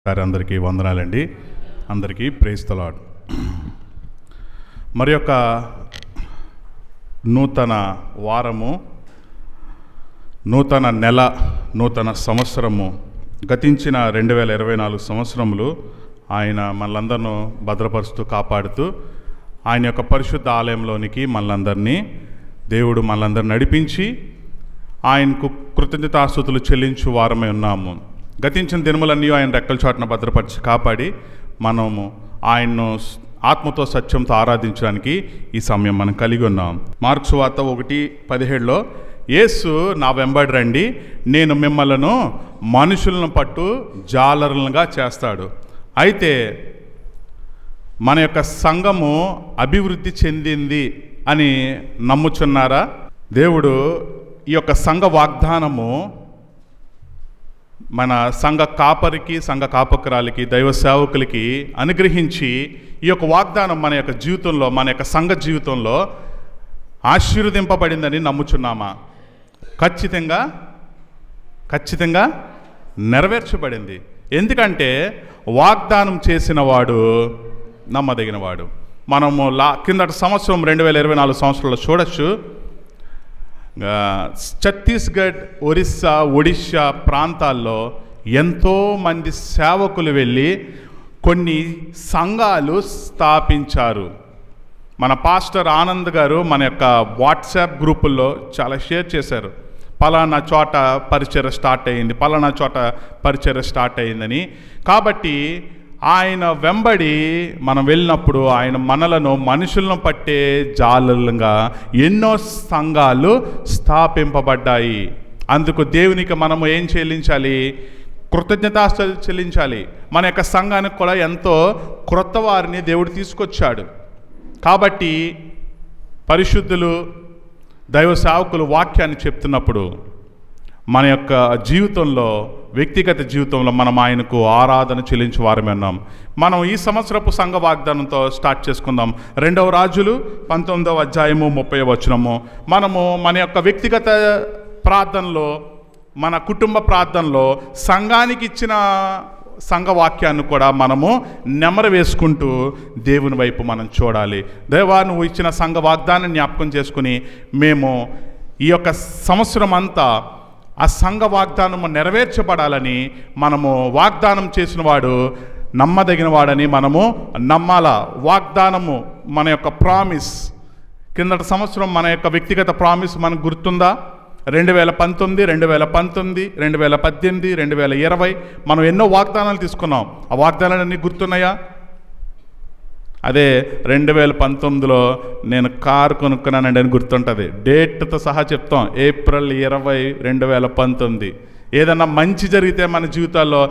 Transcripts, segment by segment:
సరే, అందరికీ వందనాలండి. అందరికీ ప్రైజ్ ది లార్డ్. మరి యొక్క నూతన వారము, నూతన నెల, నూతన సంవత్సరము, గతించిన 2024 సంవత్సరములు ఆయన మనలందరినూ భద్రపరుస్తూ కాపాడుతూ ఆయన యొక్క పరిశుద్ధ ఆలయంలోనికి మనలందరినీ దేవుడు మనలందరినీ నడిపించి ఆయనకు కృతజ్ఞతాస్తుతులు చెల్లించు వారమై ఉన్నాము. గతించిన దినములన్నీ ఆయన రెక్కల చాటున భద్రపరిచి కాపాడి మనము ఆయన్ను ఆత్మతో సత్యంతో ఆరాధించడానికి ఈ సమయం మనం కలిగి ఉన్నాం. మార్కు సువార్త 1:17లో యేసు నా వెంబడి రండి, నేను మిమ్మలను మనుషులను పట్టు జాలరులుగా చేస్తాడు. అయితే మన యొక్క సంఘము అభివృద్ధి చెందింది అని నమ్ముచున్నారా? దేవుడు ఈ యొక్క సంఘ వాగ్దానము మన సంఘ కాపరికి, సంఘ కాపకురాలికి, దైవ సేవకులకి అనుగ్రహించి ఈ యొక్క వాగ్దానం మన యొక్క జీవితంలో, మన యొక్క సంఘ జీవితంలో ఆశీర్వదింపబడిందని నమ్ముచున్నామా? ఖచ్చితంగా నెరవేర్చబడింది. ఎందుకంటే వాగ్దానం చేసిన వాడు నమ్మదగినవాడు. మనము కిందటి సంవత్సరం 2024 సంవత్సరంలో చూడొచ్చు, ఛత్తీస్గఢ్, ఒడిశా ప్రాంతాల్లో ఎంతోమంది సేవకులు వెళ్ళి కొన్ని సంఘాలు స్థాపించారు. మన పాస్టర్ ఆనంద్ గారు మన యొక్క వాట్సాప్ గ్రూపుల్లో చాలా షేర్ చేశారు. పలానా చోట పరిచర్య స్టార్ట్ అయ్యింది, పలానా చోట పరిచర్య స్టార్ట్ అయ్యిందని. కాబట్టి ఆయన వెంబడి మనం వెళ్ళినప్పుడు ఆయన మనలను మనుషులను పట్టే జాలలుగా ఎన్నో సంఘాలు స్థాపింపబడ్డాయి. అందుకు దేవునికి మనము ఏం చెల్లించాలి? కృతజ్ఞతాస్తుతులు చెల్లించాలి. మన యొక్క సంఘానికి కూడా ఎంతో క్రొత్త వారిని దేవుడు తీసుకొచ్చాడు. కాబట్టి పరిశుద్ధులు, దైవ సేవకులు వాక్యాన్ని చెప్తున్నప్పుడు మన యొక్క జీవితంలో, వ్యక్తిగత జీవితంలో మనం ఆయనకు ఆరాధన చెల్లించే వారమే ఉన్నాం. మనం ఈ సంవత్సరపు సంఘ వాగ్దానంతో స్టార్ట్ చేసుకుందాం. 2వ రాజులు 19:30 మనము మన యొక్క వ్యక్తిగత ప్రార్థనలో, మన కుటుంబ ప్రార్థనలో సంఘానికి ఇచ్చిన సంఘ వాక్యాన్ని కూడా మనము నెమరు వేసుకుంటూ దేవుని వైపు మనం చూడాలి. దేవా, నువ్వు ఇచ్చిన సంఘ వాగ్దానాన్ని జ్ఞాపకం చేసుకుని మేము ఈ యొక్క సంవత్సరం అంతా ఆ సంఘ వాగ్దానము నెరవేర్చబడాలని, మనము వాగ్దానం చేసిన వాడు నమ్మదగిన వాడని మనము నమ్మాలా. వాగ్దానము మన యొక్క ప్రామిస్, కిందటి సంవత్సరం మన యొక్క వ్యక్తిగత ప్రామిస్ మనకు గుర్తుందా? 2019, 2018, 2020 మనం ఎన్నో వాగ్దానాలు తీసుకున్నాం. ఆ వాగ్దానాలన్నీ గుర్తున్నాయా? అదే 2019లో నేను కారు కొనుక్కున్నానండి అని గుర్తుంటుంది. డేట్తో సహా చెప్తాం, ఏప్రిల్ 20, 2019. ఏదన్నా మంచి జరిగితే మన జీవితాల్లో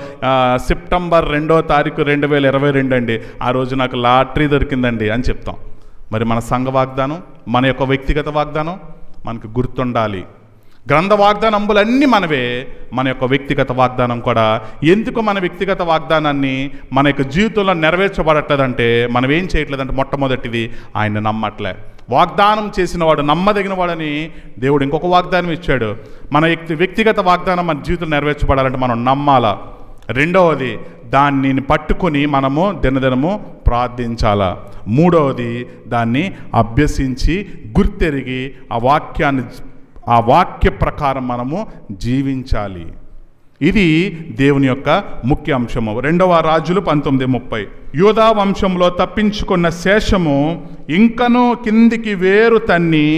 సెప్టెంబర్ 2వ తారీఖు 2022 అండి, ఆ రోజు నాకు లాటరీ దొరికిందండి అని చెప్తాం. మరి మన సంఘ వాగ్దానం, మన యొక్క వ్యక్తిగత వాగ్దానం మనకు గుర్తుండాలి. గ్రంథ వాగ్దానములన్నీ మనవే, మన యొక్క వ్యక్తిగత వాగ్దానం కూడా. ఎందుకు మన వ్యక్తిగత వాగ్దానాన్ని మన యొక్క జీవితంలో నెరవేర్చబడట్లేదంటే మనం ఏం చేయట్లేదంటే, మొట్టమొదటిది ఆయన నమ్మట్లే. వాగ్దానం చేసిన వాడు నమ్మదగిన వాడని దేవుడు ఇంకొక వాగ్దానం ఇచ్చాడు. మన వ్యక్తిగత వాగ్దానం మన జీవితం నెరవేర్చబడాలంటే మనం నమ్మాలా. రెండవది, దాన్ని పట్టుకొని మనము దినదినము ప్రార్థించాలా. మూడవది, దాన్ని అభ్యసించి గుర్తెరిగి ఆ వాక్య ప్రకారం మనము జీవించాలి. ఇది దేవుని యొక్క ముఖ్య అంశము. 2వ రాజులు 19:30 యూదా వంశంలో తప్పించుకున్న శేషము ఇంకనూ కిందికి వేరు తన్ని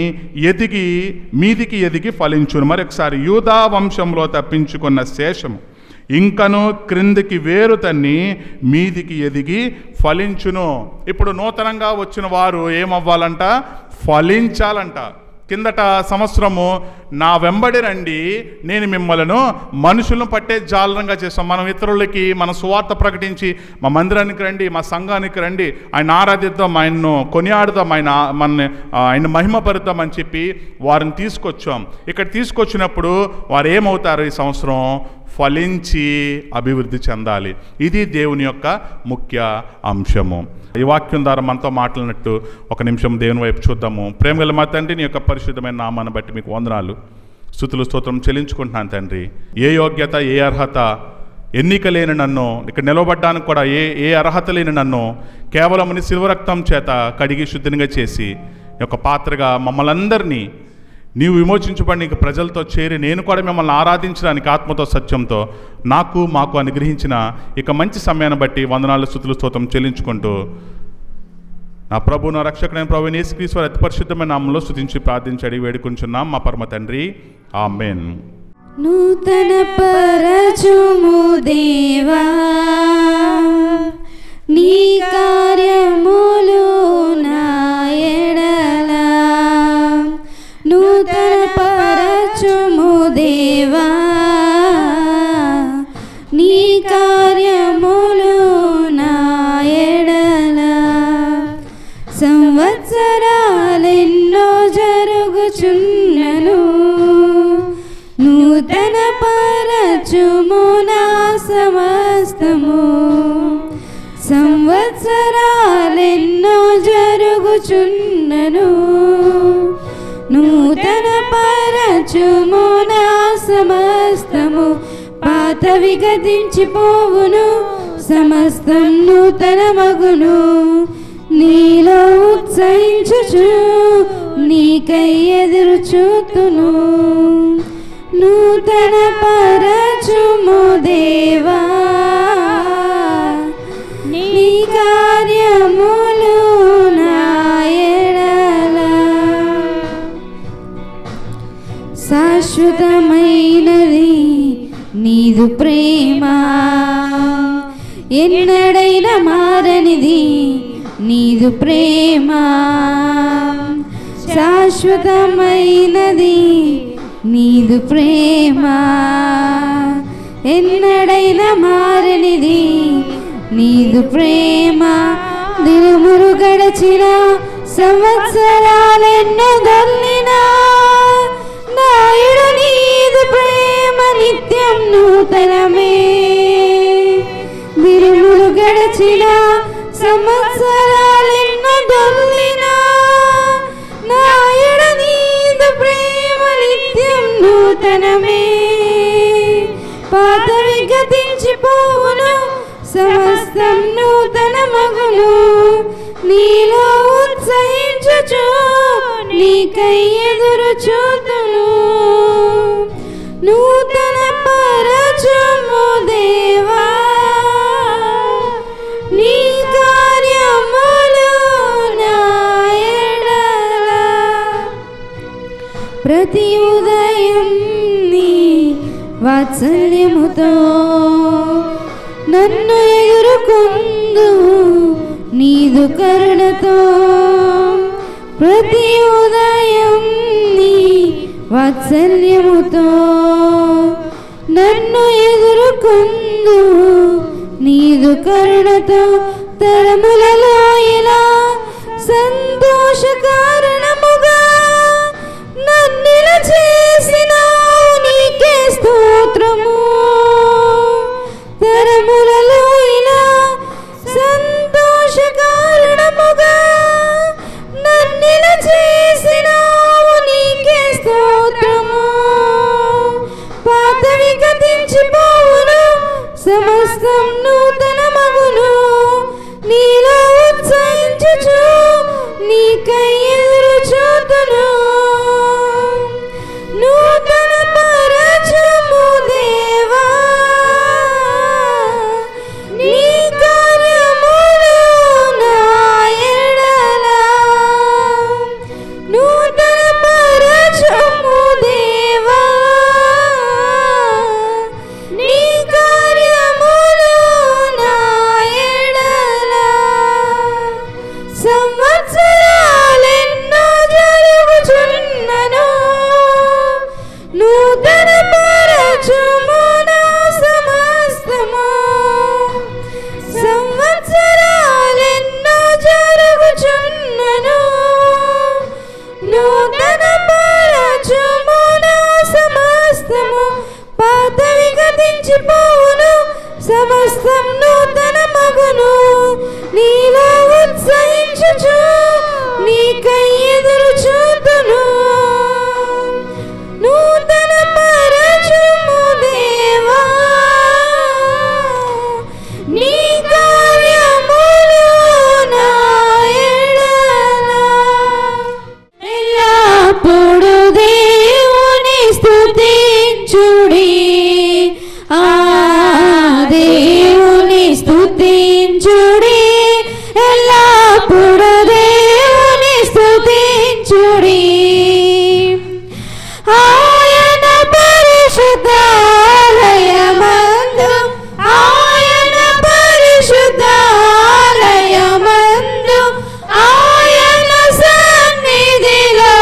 మీదికి ఎదిగి ఫలించును. మరొకసారి, యూదా వంశంలో తప్పించుకున్న శేషము ఇంకనూ క్రిందికి వేరు తన్ని మీదికి ఎదిగి ఫలించును. ఇప్పుడు నూతనంగా వచ్చిన వారు ఏమవ్వాలంట? ఫలించాలంట. కిందట సంవత్సరము నా వెంబడి రండి, నేను మిమ్మలను మనుషులను పట్టే జాలరంగా చేస్తాం. మనం ఇతరులకి మన సువార్త ప్రకటించి మా మందిరానికి రండి, మా సంఘానికి రండి, ఆయన ఆరాధిద్దాం, ఆయన్ను కొనియాడుదాం, ఆయన మహిమపరుద్దాం అని చెప్పి వారిని తీసుకొచ్చాం. ఇక్కడ తీసుకొచ్చినప్పుడు వారు ఏమవుతారు? ఈ సంవత్సరం ఫలించి అభివృద్ధి చెందాలి. ఇది దేవుని యొక్క ముఖ్య అంశము. ఈ వాక్యం ద్వారా మనతో మాట్లాడినట్టు ఒక నిమిషం దేవుని వైపు చూద్దాము. ప్రేమగల మా తండ్రి, నీ యొక్క పరిశుద్ధమైన నామాన్ని బట్టి మీకు వందనాలు, స్తుతులు, స్తోత్రం చెల్లించుకుంటున్నాను తండ్రి. ఏ యోగ్యత, ఏ అర్హత ఎన్నిక లేని నన్ను, ఇక్కడ నిలవబడ్డానికి కూడా ఏ అర్హత లేని నన్ను కేవలం నీ శిలువ రక్తం చేత కడిగి శుద్ధినిగా చేసి యొక్క పాత్రగా మమ్మల్ని అందరినీ నీవు విమోచించబడి నీకు ప్రజలతో చేరి నేను కూడా మిమ్మల్ని ఆరాధించడానికి ఆత్మతో సత్యంతో మాకు అనుగ్రహించిన ఇక మంచి సమయాన్ని బట్టి వందనాలు స్తుతులు స్తోత్రం చెల్లించుకుంటూ నా ప్రభు నా రక్షకుడైన ప్రభువైన యేసుక్రీస్తు వారి అతి పరిశుద్ధమైన నామములో స్తుతించి ప్రార్థించి అడిగి వేడుకొంచున్నాం మా పరమ తండ్రి, ఆమేన్. నూతన పరచుము దేవా నీ కార్యములు నా ఎడల, నూతన పరచుము దేవా నీ కార్యములు నా ఎడల. సంవత్సరాలెన్నో జరుగుచున్నను, నూతన పరచుము నా సమస్తము. సంవత్సరాలెన్నో జరుగుచున్నను, నూతన పరచుము నా సమస్తము. పాతవి గతించిపోవును, సమస్తం నూతన మగును. నీలో ఉత్సహించుచు నీకై ఎదురు చూతును. నూతన పరచుము దేవా నీ కార్యములు నా ఎడల. శాశ్వతమైనది నీదు ప్రేమ, ఎన్నడైనా మారనిది నీదు ప్రేమ. శాశ్వతమైనది నీదు ప్రేమ, ఎన్నడైనా మారనిది నీదు ప్రేమ. దినములు గడచిన సంవత్సరాలెన్నో దొల్లినా, నాయుడు నీదు ప్రేమ నిత్యం నూతనమే. దినములు గడచిన సంవత్సరాలెన్నో దొల్లినా, నాయుడు నీదు ప్రేమ నిత్యం నూతనమే. పాతవి గతించిపోవును, సమస్తం నూతన మగును. నీలో ఉత్సహించుచు నీకై ఎదురు చూతును. నూతన పరచుము దేవా నీ కార్యములు నా ఎడల. ప్రతి ఉదయం నీ వాత్సల్యముతో నన్ను ఎదుర్కొందు నీదు కరుణతో. ప్రతి ఉదయం నీ వాత్సల్యముతో నన్ను ఎదుర్కొందు నీదు కరుణతో. తరములలో ఇలా సంతోష కారణముగా నన్నిల చేసినావు, నీకే స్తోత్రము. తరములలో ఇలా సంతోష కారణముగా నన్నిల చేసినావు, నీకే స్తోత్రము. పాతవి గతించిపోవును, సమస్తం నూతన మగును. నీలో ఉత్సహించుచు నీకై ఎదురు చూతును. నూతన పరచుము దేవా నీ కార్యములు నా ఎడల. నూతన పరచుము దేవా నీ కార్యములు నా ఎడల. సంవత్సరాలే స్తుతించుడి ఎల్లప్పుడు దేవుని స్తుతించుడి ఆయన పరిశుద్ధాలయమందు ఆయన పరిశుద్ధాలయమందు ఆయన సన్నిధిలో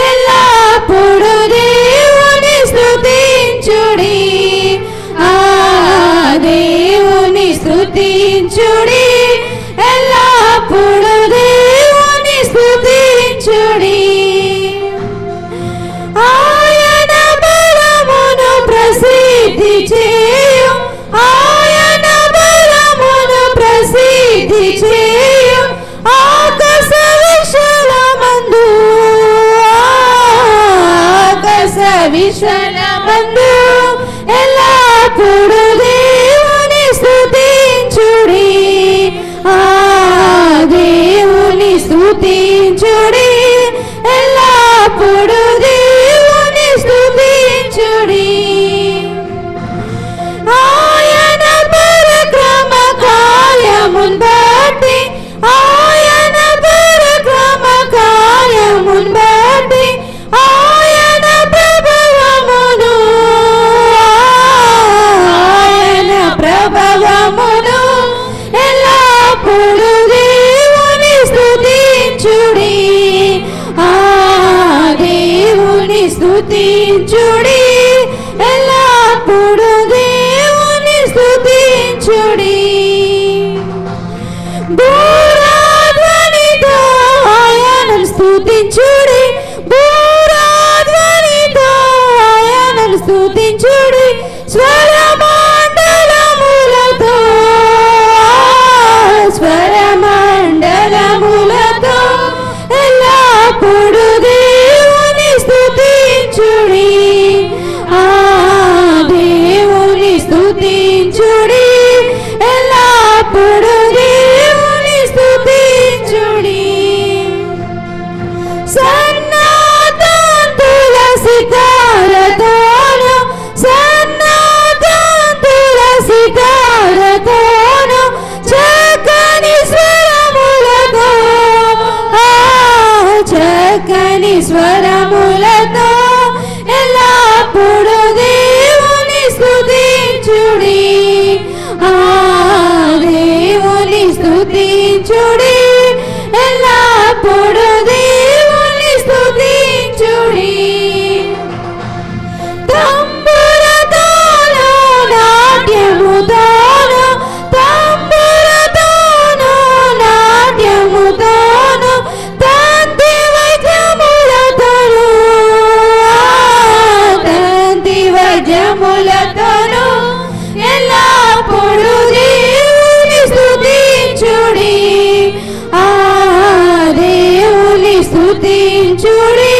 ఎల్లప్పుడు దేవుని స్తుతించుడి దేవుని స్తుతించుడి ఎల్లప్పుడు దేవుని స్తుతించుడి ఆయన బలమును ప్రసిద్ధి చేయు ఆయన బలమును ప్రసిద్ధి చేయు ఆకాశ విశాలమందు ఎల్లప్పుడు దేవుని స్తుతించుడి దేవుని స్తుతించుడి ఎల్లప్పుడు దేవుని స్తుతించుడి ఆయన పరక్రమ కార్యమున్ బట్టి ఆయన పరక్రమ కార్యమున్ బట్టి ఆయన ప్రభావమును ఎల్లప్పుడు దేవుని స్తుతించుడి దేవుని స్తుతించుడి ఎల్లప్పుడు దేవుని స్తుతించుడి బూరాధ్వనితో ఆయనను స్తుతించుడి బూరాధ్వనితో ఆయనను స్తుతించుడి స్వరమండలములతో ఎల్లప్పుడు దేవుని స్తుతించుడి దేవుని స్తుతించుడి ఎల్లప్పుడు దేవుని స్తుతించుడి సన్నాతంతుల సితారతోను సన్నాతంతుల సితారతోను చక్కని స్వరములతో చక్కని స్వరములతో ఎల్లప్పుడు దేవుని స్తుతించుడి దేవుని స్తుతించుడి ఎల్లప్పుడు దేవుని స్తుతించుడి తంబురతోను నాట్యముతోను తంబురతోను నాట్యముతోను తంతి వైద్యములతోను ఎల్లప్పుడు దేవుని స్తుతించుడి దేవుని స్తుతించుడి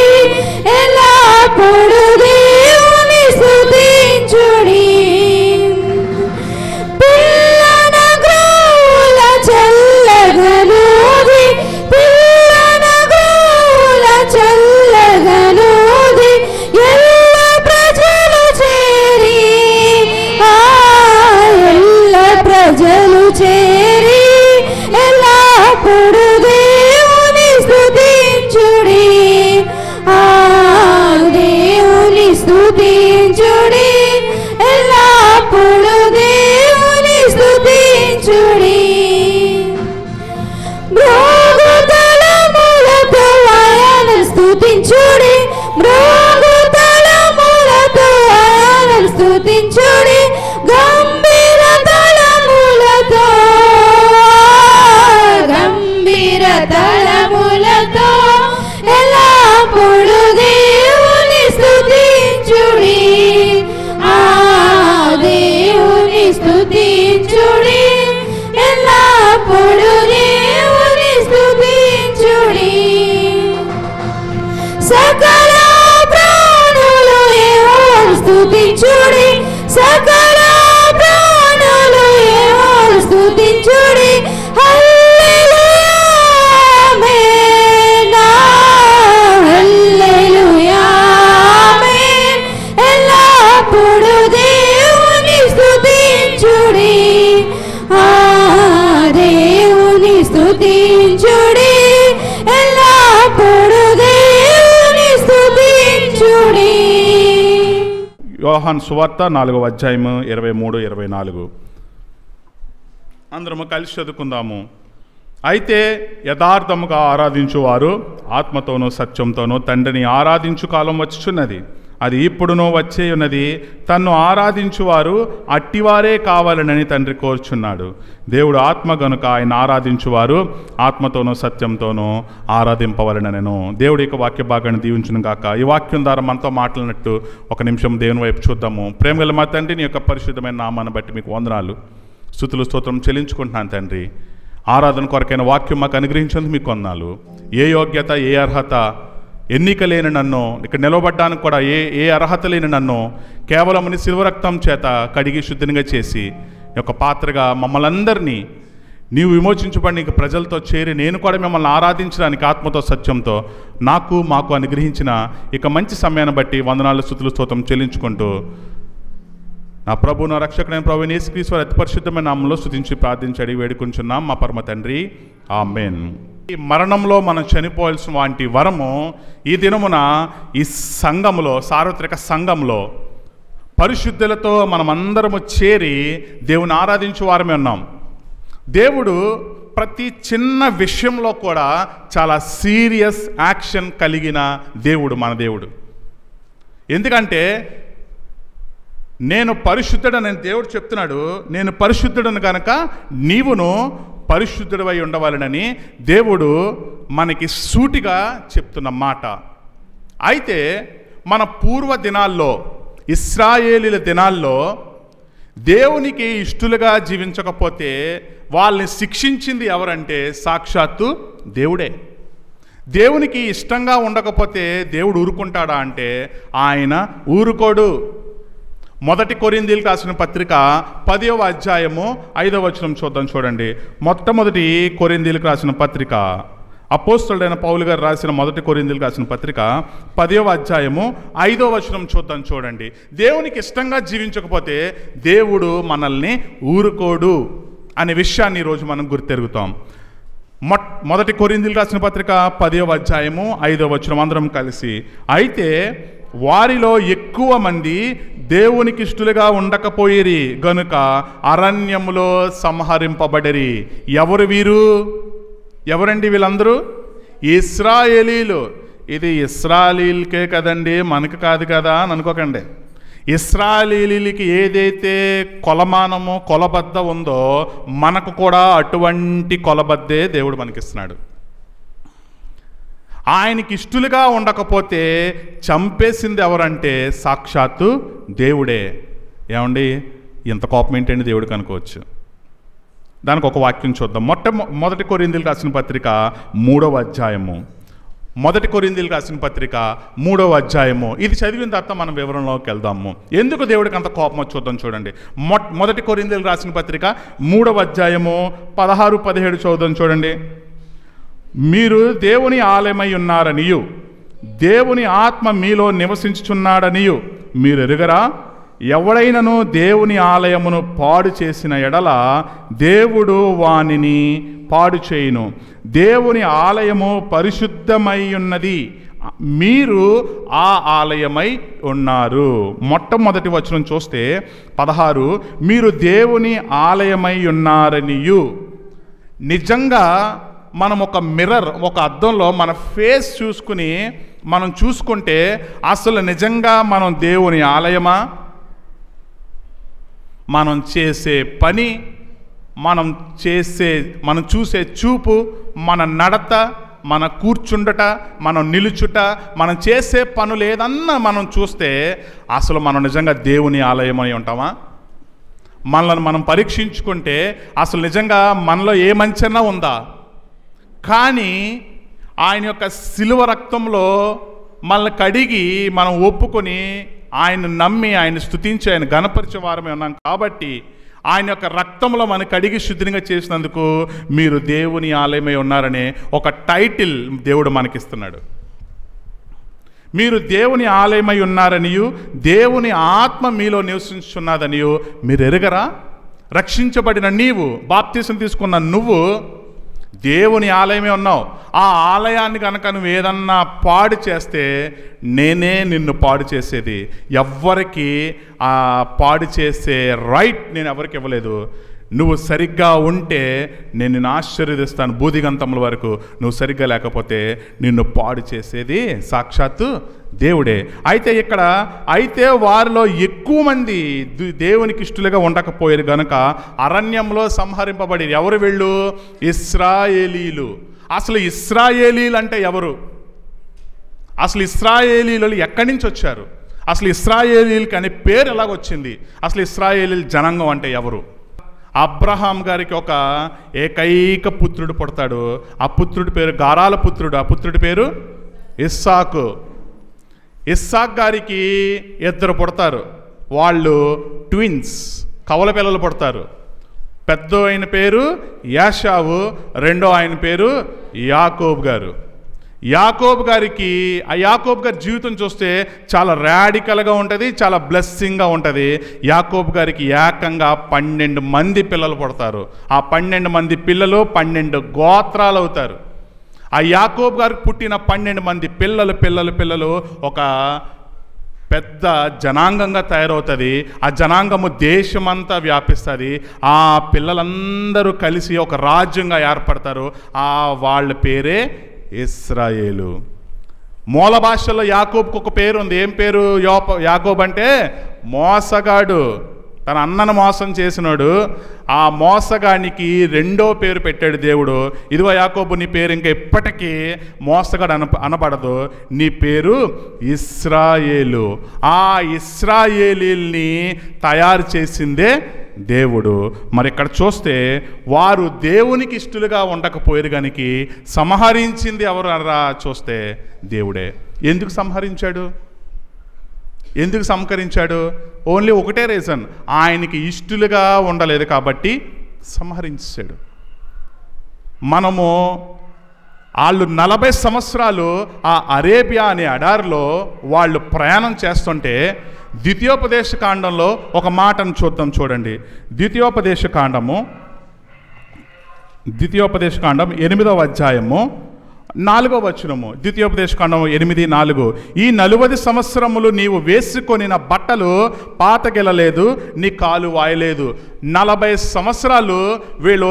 ఎల్లప్పుడు దేవుని స్తుతించుడి పిల్లన గ్రోల చల్లగనూది పిల్లన గ్రోల చల్లగనూది ఎల్ల ప్రజలు చేరి ఎల్ల ప్రజలు చేరి ఎల్లప్పుడు దేవుని స్తుతించుడి దేవుని స్తుతించుడి ఎల్లప్పుడు దేవుని స్తుతించుడి మృగతలములతో ఆయనను స్తుతించుడి మృగతలములతో ఆయనను స్తుతించుడి గంభీర తలములతో ఎల్లప్పుడు దేవుని స్తుతించుడి దేవుని స్తుతించుడి ఎల్లప్పుడు దేవుని స్తుతించుడి సకల ప్రాణులు యెహోవాను స్తుతించుడి సకల ప్రాణులు యెహోవాను స్తుతించుడి హల్లెలూయా ఆమేన్ హల్లెలూయా ఆమేన్ ఎల్లప్పుడు యోహాను సువార్త 4వ అధ్యాయము 23, 24. అందరము కలిసి చదువుకుందాము. అయితే యథార్థముగా ఆరాధించువారు ఆత్మతోనూ సత్యంతోనూ తండ్రిని ఆరాధించు కాలం వచ్చుచున్నది, అది ఇప్పుడునూ వచ్చే ఉన్నది. తన్ను ఆరాధించువారు అట్టివారే కావాలనని తండ్రి కోరుచున్నాడు. దేవుడు ఆత్మ గనుక ఆయన ఆరాధించువారు ఆత్మతోనూ సత్యంతోనూ ఆరాధింపవలనను. దేవుడి యొక్క వాక్య భాగాన్ని దీవించును గాక. ఈ వాక్యం ద్వారా మనతో మాట్లాడినట్టు ఒక నిమిషం దేవుని వైపు చూద్దాము. ప్రేమగల మా తండ్రి, నీ యొక్క పరిశుద్ధమైన నామాన్ని బట్టి మీకు వందనాలు, స్తుతులు, స్తోత్రం చెల్లించుకుంటున్నాను తండ్రి. ఆరాధన కొరకైన వాక్యం మాకు అనుగ్రహించేందుకు మీకు వందనాలు. ఏ యోగ్యత, ఏ అర్హత, ఎన్నిక లేని నన్ను, ఇక్కడ నిలవబడ్డానికి కూడా ఏ అర్హత లేని నన్ను కేవలం నీ శిలువ రక్తం చేత కడిగి శుద్ధినిగా చేసి యొక్క పాత్రగా మమ్మల్ని అందరినీ నీవు విమోచించబడి నీకు ప్రజలతో చేరి నేను కూడా మిమ్మల్ని ఆరాధించడానికి ఆత్మతో సత్యంతో మాకు అనుగ్రహించిన ఇక మంచి సమయాన్ని బట్టి వందనాలు, స్తుతులు, స్తోత్రం చెల్లించుకుంటూ నా ప్రభు, నా రక్షకుడైన ప్రభు యేసుక్రీస్తు అతి పరిశుద్ధమైన నామములో స్తుతించి ప్రార్థించి అడిగి వేడుకుంటున్నాం మా పరమ తండ్రి, ఆమేన్. ఈ మరణంలో మనం చనిపోవాల్సిన వాటి వరము ఈ దినమున ఈ సంఘములో, సార్వత్రిక సంఘంలో పరిశుద్ధులతో మనమందరము చేరి దేవుని ఆరాధించే వారమే ఉన్నాం. దేవుడు ప్రతి చిన్న విషయంలో కూడా చాలా సీరియస్ యాక్షన్ కలిగిన దేవుడు మన దేవుడు. ఎందుకంటే నేను పరిశుద్ధుడని దేవుడు చెప్తున్నాడు. నేను పరిశుద్ధుడను కనుక నీవును పరిశుద్ధుడివై ఉండవాలనని దేవుడు మనకి సూటిగా చెప్తున్న మాట. అయితే మన పూర్వ దినాల్లో, ఇశ్రాయేలీల దినాల్లో దేవునికి ఇష్టలుగా జీవించకపోతే వాళ్ళని శిక్షించింది ఎవరంటే సాక్షాత్తు దేవుడే. దేవునికి ఇష్టంగా ఉండకపోతే దేవుడు ఊరుకుంటాడా అంటే ఆయన ఊరుకోడు. 1 కొరింథీయులకు రాసిన పత్రిక 10వ అధ్యాయము 5వ వచనం చూద్దాం. చూడండి, మొట్టమొదటి కొరింథీయులకు రాసిన పత్రిక, అపోస్తలుడైన పౌలు గారు రాసిన 1 కొరింథీయులకు రాసిన పత్రిక 10వ అధ్యాయము 5వ వచనం చూద్దాం. చూడండి, దేవునికి ఇష్టంగా జీవించకపోతే దేవుడు మనల్ని ఊరుకోడు అనే విషయాన్ని ఈరోజు మనం గుర్తెరుగుతాం. 1 కొరింథీయులకు రాసిన పత్రిక 10వ అధ్యాయము 5వ వచనం అందరం కలిసి, అయితే వారిలో ఎక్కువ మంది దేవునికి ఇష్టలుగా ఉండకపోయిరి గనుక అరణ్యములో సంహరింపబడిరి. ఎవరు వీరు? ఎవరండి వీళ్ళందరూ? ఇశ్రాయేలీలు. ఇది ఇశ్రాయేలీలకే కదండి, మనకు కాదు కదా అని అనుకోకండి. ఇశ్రాయేలీలకి ఏదైతే కొలమానమో, కొలబద్ద ఉందో మనకు కూడా అటువంటి కొలబద్దే దేవుడు మనకిస్తున్నాడు. ఆయనకి ఇష్టలుగా ఉండకపోతే చంపేసింది ఎవరంటే సాక్షాత్తు దేవుడే. ఏమండి, ఇంత కోపం ఏంటండి దేవుడికి అనుకోవచ్చు. దానికి ఒక వాక్యం చూద్దాం. 1 కొరింథీయులకు రాసిన పత్రిక 3వ అధ్యాయము. 1 కొరింథీయులకు రాసిన పత్రిక 3వ అధ్యాయము. ఇది చదివిన తర్వాత మనం వివరంలోకి వెళ్దాము. ఎందుకు దేవుడికి అంత కోపం చూద్దాం. చూడండి, 1 కొరింథీయులకు రాసిన పత్రిక 3వ అధ్యాయము 16, 17 చదువుదాం. చూడండి, మీరు దేవుని ఆలయమై ఉన్నారనియు దేవుని ఆత్మ మీలో నివసించుచున్నాడనియు మీరు ఎరుగరా? ఎవడైనను దేవుని ఆలయమును పాడు చేసిన ఎడల దేవుడు వానిని పాడు చేయును. దేవుని ఆలయము పరిశుద్ధమై ఉన్నది, మీరు ఆ ఆలయమై ఉన్నారు. మొట్టమొదటి వచనం చూస్తే 16, మీరు దేవుని ఆలయమై ఉన్నారనియు. నిజంగా మనం ఒక మిర్రర్, ఒక అద్దంలో మన ఫేస్ చూసుకుని మనం చూసుకుంటే అసలు నిజంగా మనం దేవుని ఆలయమా? మనం చేసే పని, మనం చూసే చూపు, మన నడత, మన కూర్చుండట, మనం నిలుచుట, మనం చేసే పనులు ఏదన్నా మనం చూస్తే అసలు మనం నిజంగా దేవుని ఆలయమై ఉంటామా? మనల్ని మనం పరీక్షించుకుంటే అసలు నిజంగా మనలో ఏ మంచన్నా ఉందా? కానీ ఆయన యొక్క శిలువ రక్తంలో మనల్ని కడిగి మనం ఒప్పుకొని ఆయన నమ్మి ఆయన స్తుతించి ఆయన ఘనపరిచే వారమే ఉన్నాం కాబట్టి ఆయన యొక్క రక్తంలో మనం కడిగి శుద్ధిగా చేసినందుకు మీరు దేవుని ఆలయమై ఉన్నారనే ఒక టైటిల్ దేవుడు మనకిస్తున్నాడు. మీరు దేవుని ఆలయమై ఉన్నారనియు దేవుని ఆత్మ మీలో నివసించున్నదనియు మీరు ఎరుగరా? రక్షించబడిన నీవు, బాప్తిసం తీసుకున్న నువ్వు దేవుని ఆలయమే ఉన్నావు. ఆ ఆలయాన్ని కనుక నువ్వు ఏదన్నా పాడు చేస్తే నేనే నిన్ను పాడు చేసేది. ఎవ్వరికి ఆ పాడు చేసే రైట్ నేను ఎవరికి ఇవ్వలేదు. నువ్వు సరిగ్గా ఉంటే నేను నిన్ను ఆశీర్వదిస్తాను బూదిగంతముల వరకు. నువ్వు సరిగ్గా లేకపోతే నిన్ను పాడు చేసేది సాక్షాత్తు దేవుడే. అయితే వారిలో ఎక్కువ మంది దేవునికి ఇష్టలుగా ఉండకపోయారు గనుక అరణ్యంలో సంహరింపబడి. ఎవరు వీళ్ళు? ఇశ్రాయేలీలు. అసలు ఇశ్రాయేలీలు అంటే ఎవరు? అసలు ఇశ్రాయేలీలు ఎక్కడి నుంచి వచ్చారు? అసలు ఇశ్రాయేలీలకి అనే పేరు ఎలాగొచ్చింది? అసలు ఇశ్రాయేలీల జనాంగం అంటే ఎవరు? అబ్రహాం గారికి ఒక ఏకైక పుత్రుడు పుడతాడు. ఆ పుత్రుడి పేరు గారాల పుత్రుడు. ఆ పుత్రుడి పేరు ఇస్సాకు. ఇస్సాక్ గారికి 2 పుడతారు. వాళ్ళు ట్విన్స్, కవల పిల్లలు పుడతారు. పెద్ద ఆయన పేరు యాషావు, రెండో ఆయన పేరు యాకోబు గారు. యాకోబు గారికి ఆ యాకోబు గారి జీవితం చూస్తే చాలా రాడికల్గా ఉంటుంది, చాలా బ్లెస్సింగ్గా ఉంటుంది. యాకోబు గారికి ఏకంగా 12 మంది పిల్లలు పుడతారు. ఆ 12 మంది పిల్లలు 12 గోత్రాలు అవుతారు. ఆ యాకోబు గారికి పుట్టిన 12 మంది పిల్లలు ఒక పెద్ద జనాంగంగా తయారవుతుంది. ఆ జనాంగము దేశమంతా వ్యాపిస్తుంది. ఆ పిల్లలందరూ కలిసి ఒక రాజ్యంగా ఏర్పడతారు. వాళ్ళ పేరే ఇశ్రాయేలు. మూల భాషలో యాకోబుకు ఒక పేరు ఉంది. ఏం పేరు? యాకోబు అంటే మోసగాడు. తన అన్నను మోసం చేసినాడు. ఆ మోసగానికి 2వ పేరు పెట్టాడు దేవుడు. ఇదిగో యాకోబు, నీ పేరు ఇంకా ఎప్పటికీ మోసగాడు అనబడదు. నీ పేరు ఇశ్రాయేలు. ఆ ఇశ్రాయేలీల్ని తయారు చేసిందే దేవుడు. మరి ఇక్కడ చూస్తే వారు దేవునికి ఇష్టలుగా ఉండకపోయారు కనుక సంహరించింది ఎవరు అనరా చూస్తే దేవుడే. ఎందుకు సంహరించాడు? ఎందుకు సంహరించాడు? ఓన్లీ ఒకటే రీజన్, ఆయనకి ఇష్టలుగా ఉండలేదు కాబట్టి సంహరించాడు. మనము వాళ్ళు 40 సంవత్సరాలు ఆ అరేబియా అనే ఎడారిలో వాళ్ళు ప్రయాణం చేస్తుంటే ద్వితీయోపదేశ కాండంలో ఒక మాటను చూద్దాం. చూడండి, ద్వితీయోపదేశ కాండం 8వ అధ్యాయము 4వ వచనము. ద్వితీయోపదేశ కాండం 8:4. ఈ 40 సంవత్సరములు నీవు వేసుకొనిన బట్టలు పాతగెలలేదు, నీ కాలు వాయలేదు. 40 సంవత్సరాలు వీళ్ళు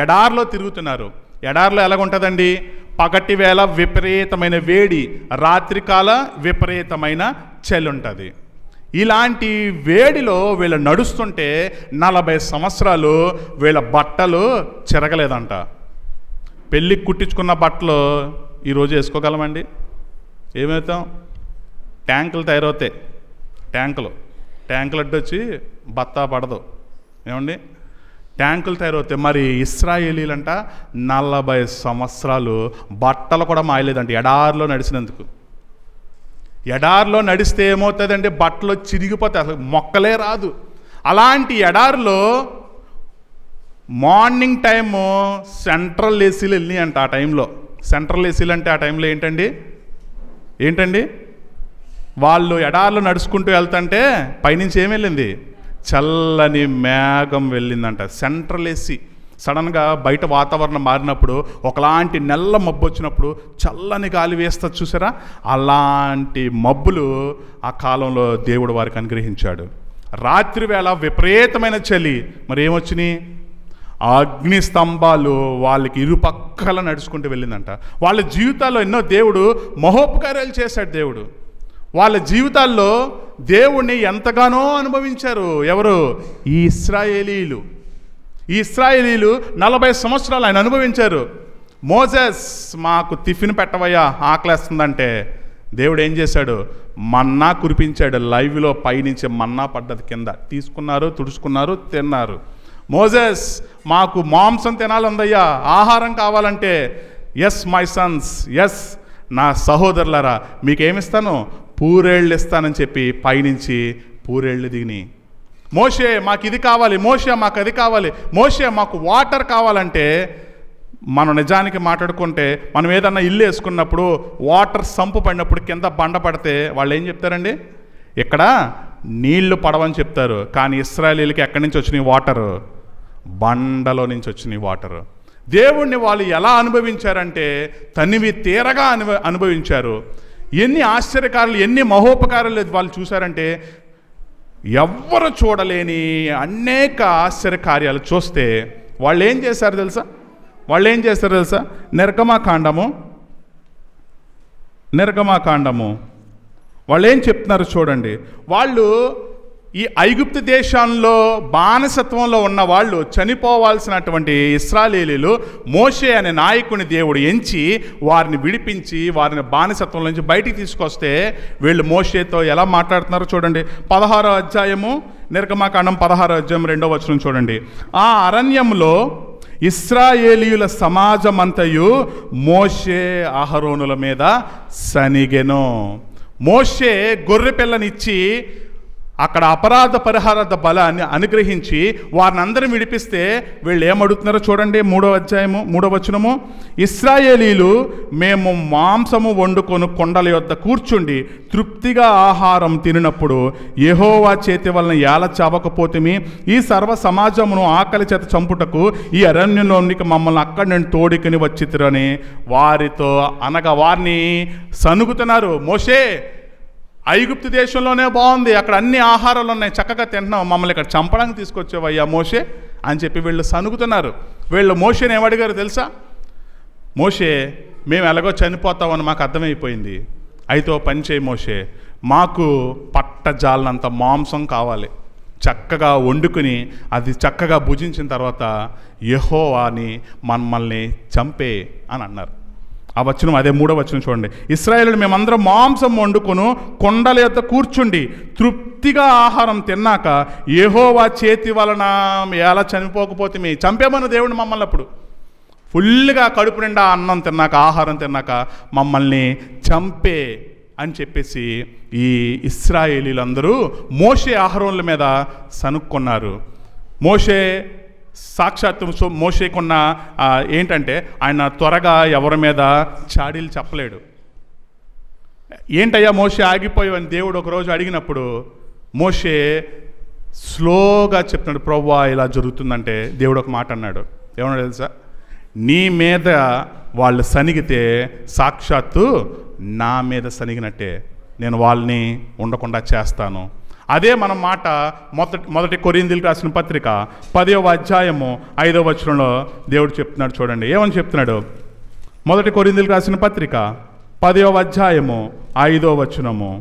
ఎడారిలో తిరుగుతున్నారు. ఎడారిలో ఎలాగుంటుందండి? పగటి వేళ విపరీతమైన వేడి, రాత్రికాల విపరీతమైన చలి ఉంటుంది. ఇలాంటి వేడిలో వీళ్ళు నడుస్తుంటే 40 సంవత్సరాలు వీళ్ళ బట్టలు చెరగలేదంట. పెళ్ళికి కుట్టించుకున్న బట్టలు ఈరోజు వేసుకోగలమండి? ఏమవుతాం? ట్యాంకులు తయారవుతాయి. ట్యాంకులు అడ్డొచ్చి బత్తా పడదు. ఏమండి? ట్యాంకులు తయారవుతాయి. మరి ఇశ్రాయేలీలంట 40 సంవత్సరాలు బట్టలు కూడా మాయలేదండి ఎడారిలో నడిచినందుకు. ఎడారిలో నడిస్తే ఏమవుతుందంటే బట్టలు చిరిగిపోతాయి, అసలు మొక్కలే రాదు. అలాంటి ఎడారిలో మార్నింగ్ టైము సెంట్రల్ ఏసీలు వెళ్ళినాయి అంట. ఆ టైంలో సెంట్రల్ ఏసీలు అంటే ఆ టైంలో ఏంటండి వాళ్ళు ఎడారిలో నడుచుకుంటూ వెళ్తుంటే పైనుంచి ఏం వెళ్ళింది? చల్లని మేఘం వెళ్ళిందంట. Central AC. సడన్గా బయట వాతావరణం మారినప్పుడు ఒకలాంటి నల్ల మబ్బు వచ్చినప్పుడు చల్లని గాలి వేస్తుంది చూసారా? అలాంటి మబ్బులు ఆ కాలంలో దేవుడు వారికి అనుగ్రహించాడు. రాత్రి వేళ విపరీతమైన చలి. మరి ఏమొచ్చినాయి? అగ్ని స్తంభాలు వాళ్ళకి ఇరుపక్కల నడుచుకుంటూ వెళ్ళిందంట. వాళ్ళ జీవితాల్లో ఎన్నో దేవుడు మహోపకార్యాలు చేశాడు. దేవుడు వాళ్ళ జీవితాల్లో దేవుణ్ణి ఎంతగానో అనుభవించారు. ఎవరు? ఈ ఇశ్రాయేలీలు. ఈ ఇశ్రాయేలీలు 40 సంవత్సరాలు ఆయన అనుభవించారు. మోసెస్, మాకు టిఫిన్ పెట్టవయ్యా, ఆకలేస్తుందంటే దేవుడు ఏం చేశాడు? మన్నా కురిపించాడు. లైవ్లో పైనుంచి మన్నా పడ్డది, కింద తీసుకున్నారు, తుడుచుకున్నారు, తిన్నారు. మోసెస్, మాకు మాంసం తినాలందయ్యా, ఆహారం కావాలంటే, ఎస్ మై సన్స్, ఎస్ నా సహోదరులారా, మీకేమిస్తాను? పూరేళ్ళు ఇస్తానని చెప్పి పైనుంచి పూరేళ్ళు దిగినాయి. మోషే, మాకు ఇది కావాలి, మోషే మాకు అది కావాలి, మోషే మాకు వాటర్ కావాలంటే, మనం నిజానికి మాట్లాడుకుంటే మనం ఏదన్నా ఇల్లు వేసుకున్నప్పుడు వాటర్ సంపు పడినప్పుడు కింద బండ పడితే వాళ్ళు ఏం చెప్తారండి? ఇక్కడ నీళ్లు పడవని చెప్తారు. కానీ ఇశ్రాయేలీలకి ఎక్కడి నుంచి వచ్చినాయి వాటరు? బండలో నుంచి వచ్చినాయి వాటరు. దేవుణ్ణి వాళ్ళు ఎలా అనుభవించారంటే తనివి తీరగా అనుభవించారు. ఎన్ని ఆశ్చర్యకారాలు, ఎన్ని మహోపకారాలు వాళ్ళు చూశారంటే ఎవ్వరు చూడలేని అనేక ఆశ్చర్యకార్యాలు చూస్తే వాళ్ళు ఏం చేశారు తెలుసా? నిర్గమాకాండము వాళ్ళు ఏం చెప్తున్నారు చూడండి. వాళ్ళు ఈ ఐగుప్తు దేశంలో బానిసత్వంలో ఉన్న వాళ్ళు, చనిపోవాల్సినటువంటి ఇశ్రాయేలీయులు మోషే అనే నాయకుని దేవుడు ఎంచి వారిని విడిపించి వారిని బానిసత్వం నుంచి బయటికి తీసుకొస్తే వీళ్ళు మోషేతో ఎలా మాట్లాడుతున్నారో చూడండి. 16వ అధ్యాయము, నిర్గమాకాండం 16వ అధ్యాయం 2వ వచనం చూడండి. ఆ అరణ్యంలో ఇశ్రాయేలీయుల సమాజమంతయు మోషే అహరోనుల మీద సనిగెను. మోషే గొర్రె పిల్లనిచ్చి అక్కడ అపరాధ పరిహార బలాన్ని అనుగ్రహించి వారిని అందరం విడిపిస్తే వీళ్ళు ఏమడుగుతున్నారో చూడండి. 3వ అధ్యాయము 3వ వచనము. ఇశ్రాయేలీలు మేము మాంసము వండుకొని కొండల యొద్ద కూర్చుండి తృప్తిగా ఆహారం తినినప్పుడు యెహోవా చేతి వలన ఏల చావకపోతేమి ఈ సర్వ సమాజమును ఆకలి చేత చంపుటకు ఈ అరణ్యంలోనికి మమ్మల్ని అక్కడి నుండి తోడికని వచ్చితిరని వారితో అనగా వారిని సనుగుతున్నారు. మోషే, ఐగుప్తు దేశంలోనే బాగుంది, అక్కడ అన్ని ఆహారాలు ఉన్నాయి, చక్కగా తింటున్నాం, మమ్మల్ని ఇక్కడ చంపడానికి తీసుకొచ్చేవయ్యా మోషే అని చెప్పి వీళ్ళు సనుగుతున్నారు. వీళ్ళు మోషేని ఏమడిగారు తెలుసా? మోషే, మేము ఎలాగో చనిపోతామని మాకు అర్థమైపోయింది, అయితే ఓ పని చేయి మోషే, మాకు పట్టజాలనంత మాంసం కావాలి, చక్కగా వండుకుని అది చక్కగా భుజించిన తర్వాత యెహోవాని మమ్మల్ని చంపే అని అన్నారు. ఆ వచనం అదే 3వ వచనం చూడండి. ఇశ్రాయేలులు మేమందరం మాంసం వండుకొను కొండల యొద్ద కూర్చుండి తృప్తిగా ఆహారం తిన్నాక యెహోవా చేతి వలన ఎలా చనిపోకపోతే మీ చంపేమను దేవుడు మమ్మల్ని. అప్పుడు ఫుల్గా కడుపు నిండా అన్నం తిన్నాక, ఆహారం తిన్నాక మమ్మల్ని చంపే అని చెప్పేసి ఈ ఇశ్రాయేలీలందరూ మోషే అహరోనుల మీద సనుక్కున్నారు. మోషే సాక్షాత్తు మోషేకున్న ఏంటంటే ఆయన త్వరగా ఎవరి మీద చాడీలు చెప్పలేడు. ఏంటయ్యా మోషే ఆగిపోయావని దేవుడు ఒకరోజు అడిగినప్పుడు మోషే స్లోగా చెప్తున్నాడు, ప్రభువా ఇలా జరుగుతుందంటే దేవుడు ఒక మాట అన్నాడు. ఏమన్నా తెలుసా? నీ మీద వాళ్ళు సనిగితే సాక్షాత్తు నా మీద సనిగినట్టే నేను వాళ్ళని ఉండకుండా చేస్తాను. అదే మన మాట మొదటి కొరింథీయులకు రాసిన పత్రిక 10వ అధ్యాయము 5వ వచనంలో దేవుడు చెప్తున్నాడు చూడండి. ఏమని చెప్తున్నాడు? మొదటి కొరింథీయులకు రాసిన పత్రిక 10వ అధ్యాయము 5వ వచనము.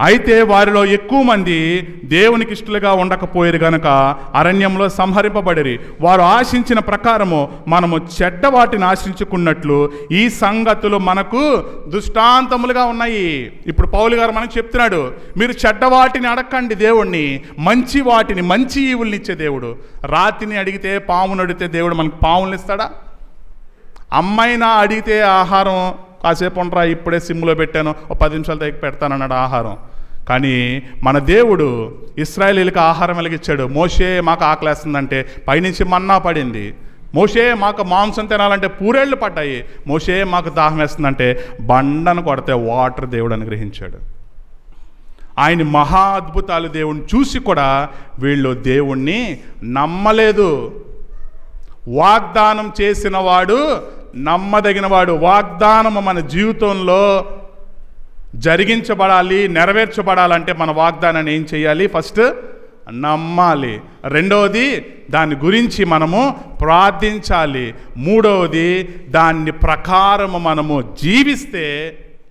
అయితే వారిలో ఎక్కువ మంది దేవునికి ఇష్టలుగా ఉండకపోయారు గనక అరణ్యంలో సంహరింపబడిరి. వారు ఆశించిన ప్రకారము మనము చెడ్డ వాటిని ఆశించుకున్నట్లు ఈ సంగతులు మనకు దృష్టాంతములుగా ఉన్నాయి. ఇప్పుడు పౌలు గారు మనకు చెప్తున్నాడు, మీరు చెడ్డ వాటిని అడగండి దేవుణ్ణి, మంచి వాటిని, మంచి ఈవుల్ని ఇచ్చే దేవుడు. రాతిని అడిగితే, పామును అడిగితే దేవుడు మనకు పాములను ఇస్తాడా? అమ్మాయినా అడిగితే ఆహారం కాసేపు ఉండరా, ఇప్పుడే సిమ్లో పెట్టాను, ఒక 10 నిమిషాలు దగ్గర పెడతానన్నాడు ఆహారం. కానీ మన దేవుడు ఇశ్రాయేలీలకు ఆహారం వెలిగించాడు. మోషే మాకు ఆకలేస్తుందంటే పైనుంచి మన్నా పడింది. మోషే మాకు మాంసం తినాలంటే పూరేళ్ళు పడ్డాయి. మోషే మాకు దాహం వేస్తుందంటే బండను కొడితే వాటర్ దేవుడు అనుగ్రహించాడు. ఆయన మహా అద్భుతాలు దేవుణ్ణి చూసి కూడా వీళ్ళు దేవుణ్ణి నమ్మలేదు. వాగ్దానం చేసిన వాడు నమ్మదగినవాడు. వాగ్దానము మన జీవితంలో జరిగించబడాలి, నెరవేర్చబడాలంటే మన వాగ్దానాన్ని ఏం చేయాలి? ఫస్ట్ నమ్మాలి. రెండవది దాని గురించి మనము ప్రార్థించాలి. మూడవది దాన్ని ప్రకారము మనము జీవిస్తే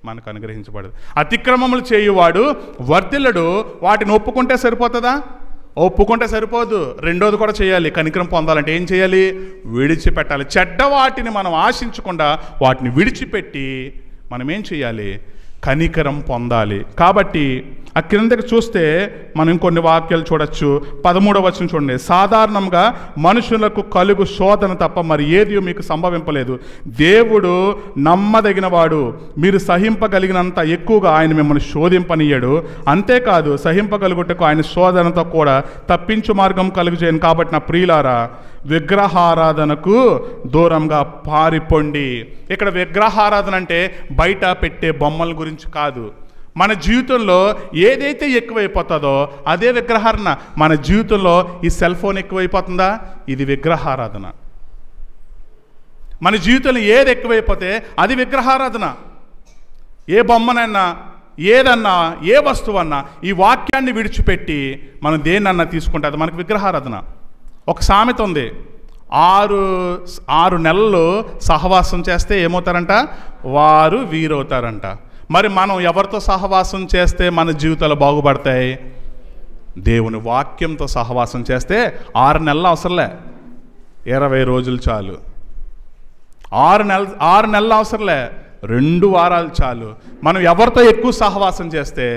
మనకు అనుగ్రహించబడదు. అతిక్రమములు చేయువాడు వర్ధిల్లడు. వాటిని ఒప్పుకుంటే సరిపోతుందా? ఒప్పుకుంటే సరిపోదు, రెండోది కూడా చేయాలి. కనికరం పొందాలంటే ఏం చేయాలి? విడిచిపెట్టాలి. చెడ్డ వాటిని మనం ఆశించకుండా వాటిని విడిచిపెట్టి మనం ఏం చేయాలి? కనికరం పొందాలి. కాబట్టి ఆ క్రిందకి చూస్తే మనం ఇంకొన్ని వాక్యాలు చూడొచ్చు. 13వ వచనం చూడండి. సాధారణంగా మనుషులకు కలుగు శోధన తప్ప మరి ఏది మీకు సంభవింపలేదు. దేవుడు నమ్మదగినవాడు, మీరు సహింపగలిగినంత ఎక్కువగా ఆయన మిమ్మల్ని శోధింపనీయడు. అంతేకాదు, సహింపగలుగుటకు ఆయన శోధనతో కూడా తప్పించు మార్గం కలుగుచేయను. కాబట్టి నా ప్రియులారా, విగ్రహారాధనకు దూరంగా పారిపోండి. ఇక్కడ విగ్రహారాధన అంటే బయట పెట్టే బొమ్మల గురించి కాదు. మన జీవితంలో ఏదైతే ఎక్కువైపోతుందో అదే విగ్రహారాధన. మన జీవితంలో ఈ సెల్ ఫోన్ ఎక్కువైపోతుందా? ఇది విగ్రహారాధన. మన జీవితంలో ఏది ఎక్కువైపోతే అది విగ్రహారాధన. ఏ బొమ్మనైనా, ఏదన్నా, ఏ వస్తువన్నా ఈ వాక్యాన్ని విడిచిపెట్టి మనం దేన్నన్నా తీసుకుంటే అది మనకు విగ్రహారాధన. ఒక సామెత ఉంది, 6 నెలలు సహవాసం చేస్తే ఏమవుతారంట? వారు వీరవుతారంట. మరి మనం ఎవరితో సహవాసం చేస్తే మన జీవితాలు బాగుపడతాయి? దేవుని వాక్యంతో సహవాసం చేస్తే 6 నెలలు అవసరంలే, 20 రోజులు చాలు. 6 నెలలు అవసరంలే, 2 వారాలు చాలు. మనం ఎవరితో ఎక్కువ సహవాసం చేస్తే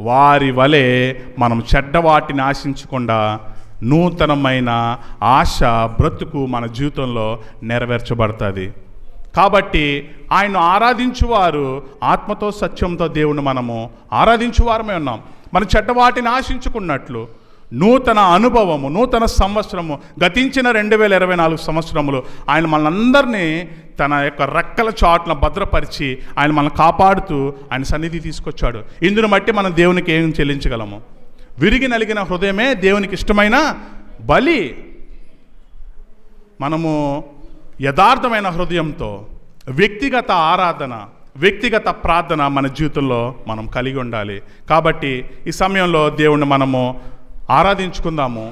వారి వలె మనం చెడ్డ వాటిని ఆశించకుండా నూతనమైన ఆశ, బ్రతుకు మన జీవితంలో నెరవేర్చబడుతుంది. కాబట్టి ఆయన ఆరాధించువారు ఆత్మతో సత్యంతో దేవుని మనము ఆరాధించువారమే ఉన్నాం. మన చెడ్డ వాటిని ఆశించుకున్నట్లు నూతన అనుభవము, నూతన సంవత్సరము, గతించిన 2024 సంవత్సరములు ఆయన మనందరినీ తన యొక్క రెక్కల చాటున భద్రపరిచి ఆయన మనల్ని కాపాడుతూ ఆయన సన్నిధి తీసుకొచ్చాడు. ఇందును బట్టి మనం దేవునికి ఏం చెల్లించగలము? విరిగి నలిగిన హృదయమే దేవునికి ఇష్టమైన బలి. మనము యథార్థమైన హృదయంతో వ్యక్తిగత ఆరాధన, వ్యక్తిగత ప్రార్థన మన జీవితంలో మనం కలిగి ఉండాలి. కాబట్టి ఈ సమయంలో దేవుణ్ణి మనము ఆరాధించుకుందాము.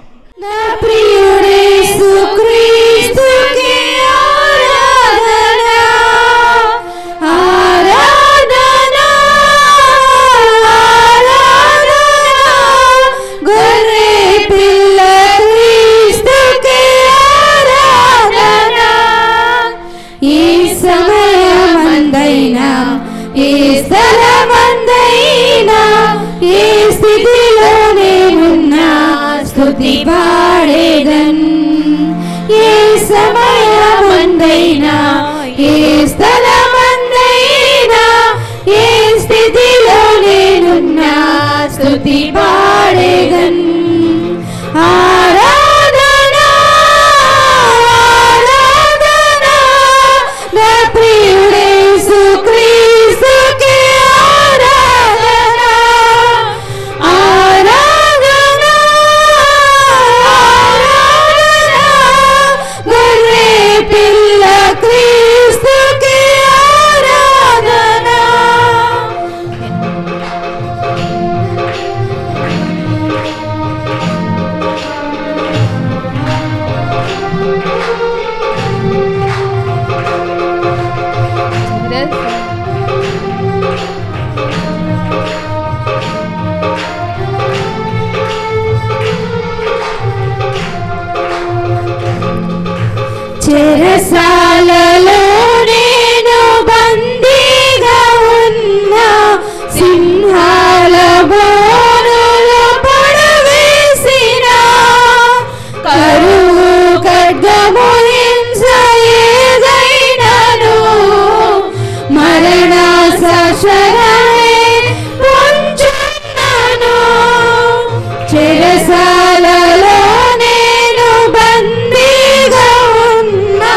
నా ప్రియుడేసు క్రీస్తుకే ఆరాధన, ఆరాధన, ఆరాధన, గొర్రె పిల్ల క్రీస్తుకే ఆరాధన. ఏ సమయమందైనా, ఏ స్థలమందైనా, ఏ స్థితిలో నేనున్నా స్తుతి పాడేదన్. ఏ సమయమందైనా, ఏ స్థలమందైనా, ఏ స్థితిలో నేనున్నా స్తుతి పాడేదన్. ఆరాధన, ఆరాధన, నా ప్రియుడేసు క్రీస్తుకే ఆరాధన, ఆరాధన, ఆరాధన, గొర్రె పిల్ల క్రీస్తుకే ఆరాధన. చెరసాలలో నేను బందీగా ఉన్నా, సింహాల బోనులో పడవేసిన, కరువు ఖడ్గము హింస ఏదైనను, మరణ శాసనమే పొంచున్నాను. చెరసాలలో నేను బందీగా ఉన్నా,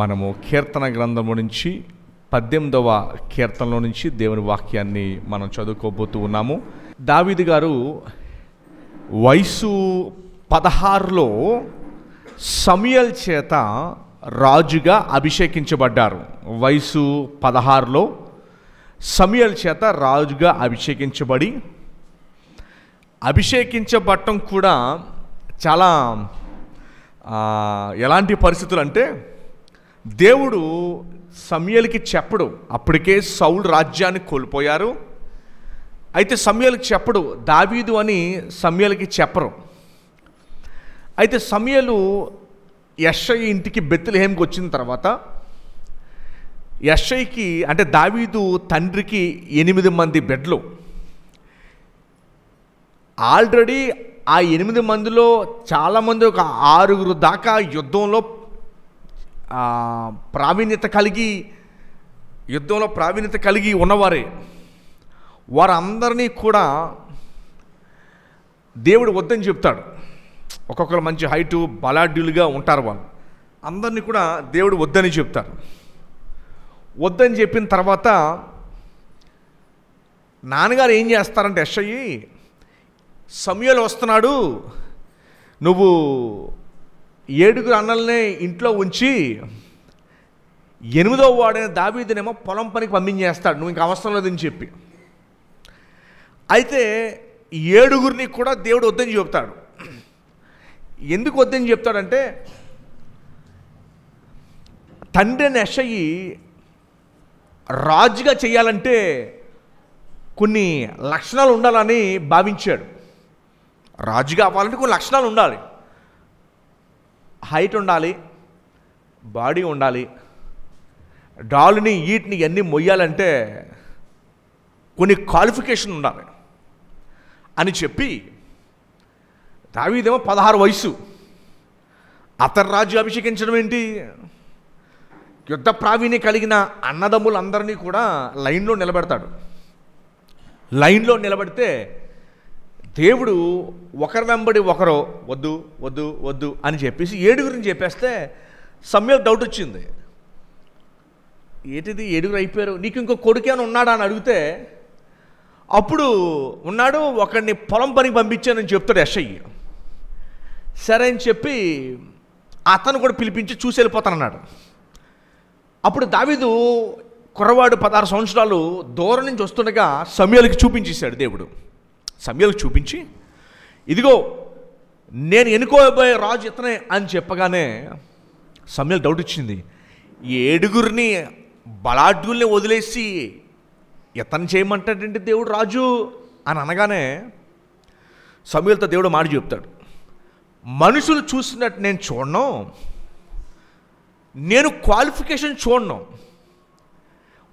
మనము కీర్తన గ్రంథము నుంచి 18వ కీర్తనలో నుంచి దేవుని వాక్యాన్ని మనం చదువుకోబోతూ ఉన్నాము. దావీదు గారు వయసు 16లో సమూయేలు చేత రాజుగా అభిషేకించబడ్డారు. వయసు 16లో సమూయేలు చేత రాజుగా అభిషేకించబడటం కూడా చాలా ఎలాంటి పరిస్థితులు అంటే, దేవుడు సమూయేలుకి చెప్పడు. అప్పటికే సౌలు రాజ్యాన్ని కోల్పోయారు. అయితే సమూయేలుకి చెప్పడు, దావీదు అని సమూయేలుకి చెప్పరు. అయితే సమూయేలు యెష్షయి ఇంటికి బెత్లెహేముకి వచ్చిన తర్వాత యెష్షయికి అంటే దావీదు తండ్రికి 8 మంది బిడ్డలు. ఆల్రెడీ ఆ 8 మందిలో చాలామంది ఒక 6 దాకా యుద్ధంలో ప్రావీణ్యత కలిగి ఉన్నవారే. వారందరినీ కూడా దేవుడు వద్దని చెప్తాడు. ఒక్కొక్కరు మంచి హైటు బలాఢ్యులుగా ఉంటారు. వాళ్ళు అందరినీ కూడా దేవుడు వద్దని చెప్తారు. వద్దని చెప్పిన తర్వాత నాన్నగారు ఏం చేస్తారంటే, యెష్షయి సమూయేలు వస్తున్నాడు, నువ్వు 7 అన్నల్ని ఇంట్లో ఉంచి 8వ వాడైన దావీదునేమో పొలం పనికి పంపించేస్తాడు, నువ్వు ఇంక అవసరం లేదని చెప్పి. అయితే 7 కూడా దేవుడు వద్దని చెప్తాడు. ఎందుకు వద్దని చెప్తాడంటే, తండ్రి యెష్షయి రాజుగా చేయాలంటే కొన్ని లక్షణాలు ఉండాలని భావించాడు. రాజుగా అవ్వాలంటే కొన్ని లక్షణాలు ఉండాలి. హైట్ ఉండాలి, బాడీ ఉండాలి, డాలుని ఈట్ని ఇవన్నీ మొయ్యాలంటే కొన్ని క్వాలిఫికేషన్ ఉండాలి అని చెప్పి, దావీదేమో 16 వయసు, అతను రాజు అభిషేకించడం ఏంటి? యుద్ధ ప్రావీణ్యం కలిగిన అన్నదమ్ములందరినీ కూడా లైన్లో నిలబెడతాడు. లైన్లో నిలబడితే దేవుడు ఒకరి వెంబడి ఒకరు వద్దు వద్దు వద్దు అని చెప్పేసి 7 చెప్పేస్తే సమూయేలు డౌట్ వచ్చింది. ఏంటిది 7 అయిపోయారు, నీకు ఇంకో కొడుకేమైనా ఉన్నాడా అని అడిగితే, అప్పుడు ఉన్నాడు, ఒకడిని పొలం పనికి పంపించానని చెప్తాడు యెష్షయి. సరే అని చెప్పి అతను కూడా పిలిపించి చూసి వెళ్ళిపోతానన్నాడు. అప్పుడు దావీదు కుర్రవాడు 16 సంవత్సరాలు దూరం నుంచి వస్తుండగా సమూయేలుకి చూపించేశాడు దేవుడు. సమూయేలుకి చూపించి, ఇదిగో నేను ఎన్నుకోబోయే రాజు ఇతనే అని చెప్పగానే సమూయేలు డౌట్ వచ్చింది. 7 బలాఢ్యుల్ని వదిలేసి ఇతను చేయమంటాడంటే దేవుడు రాజు అని అనగానే సమూయేలుతో దేవుడు మాట చెప్తాడు, మనుషులు చూసినట్టు నేను చూడను, నేను క్వాలిఫికేషన్ చూడను,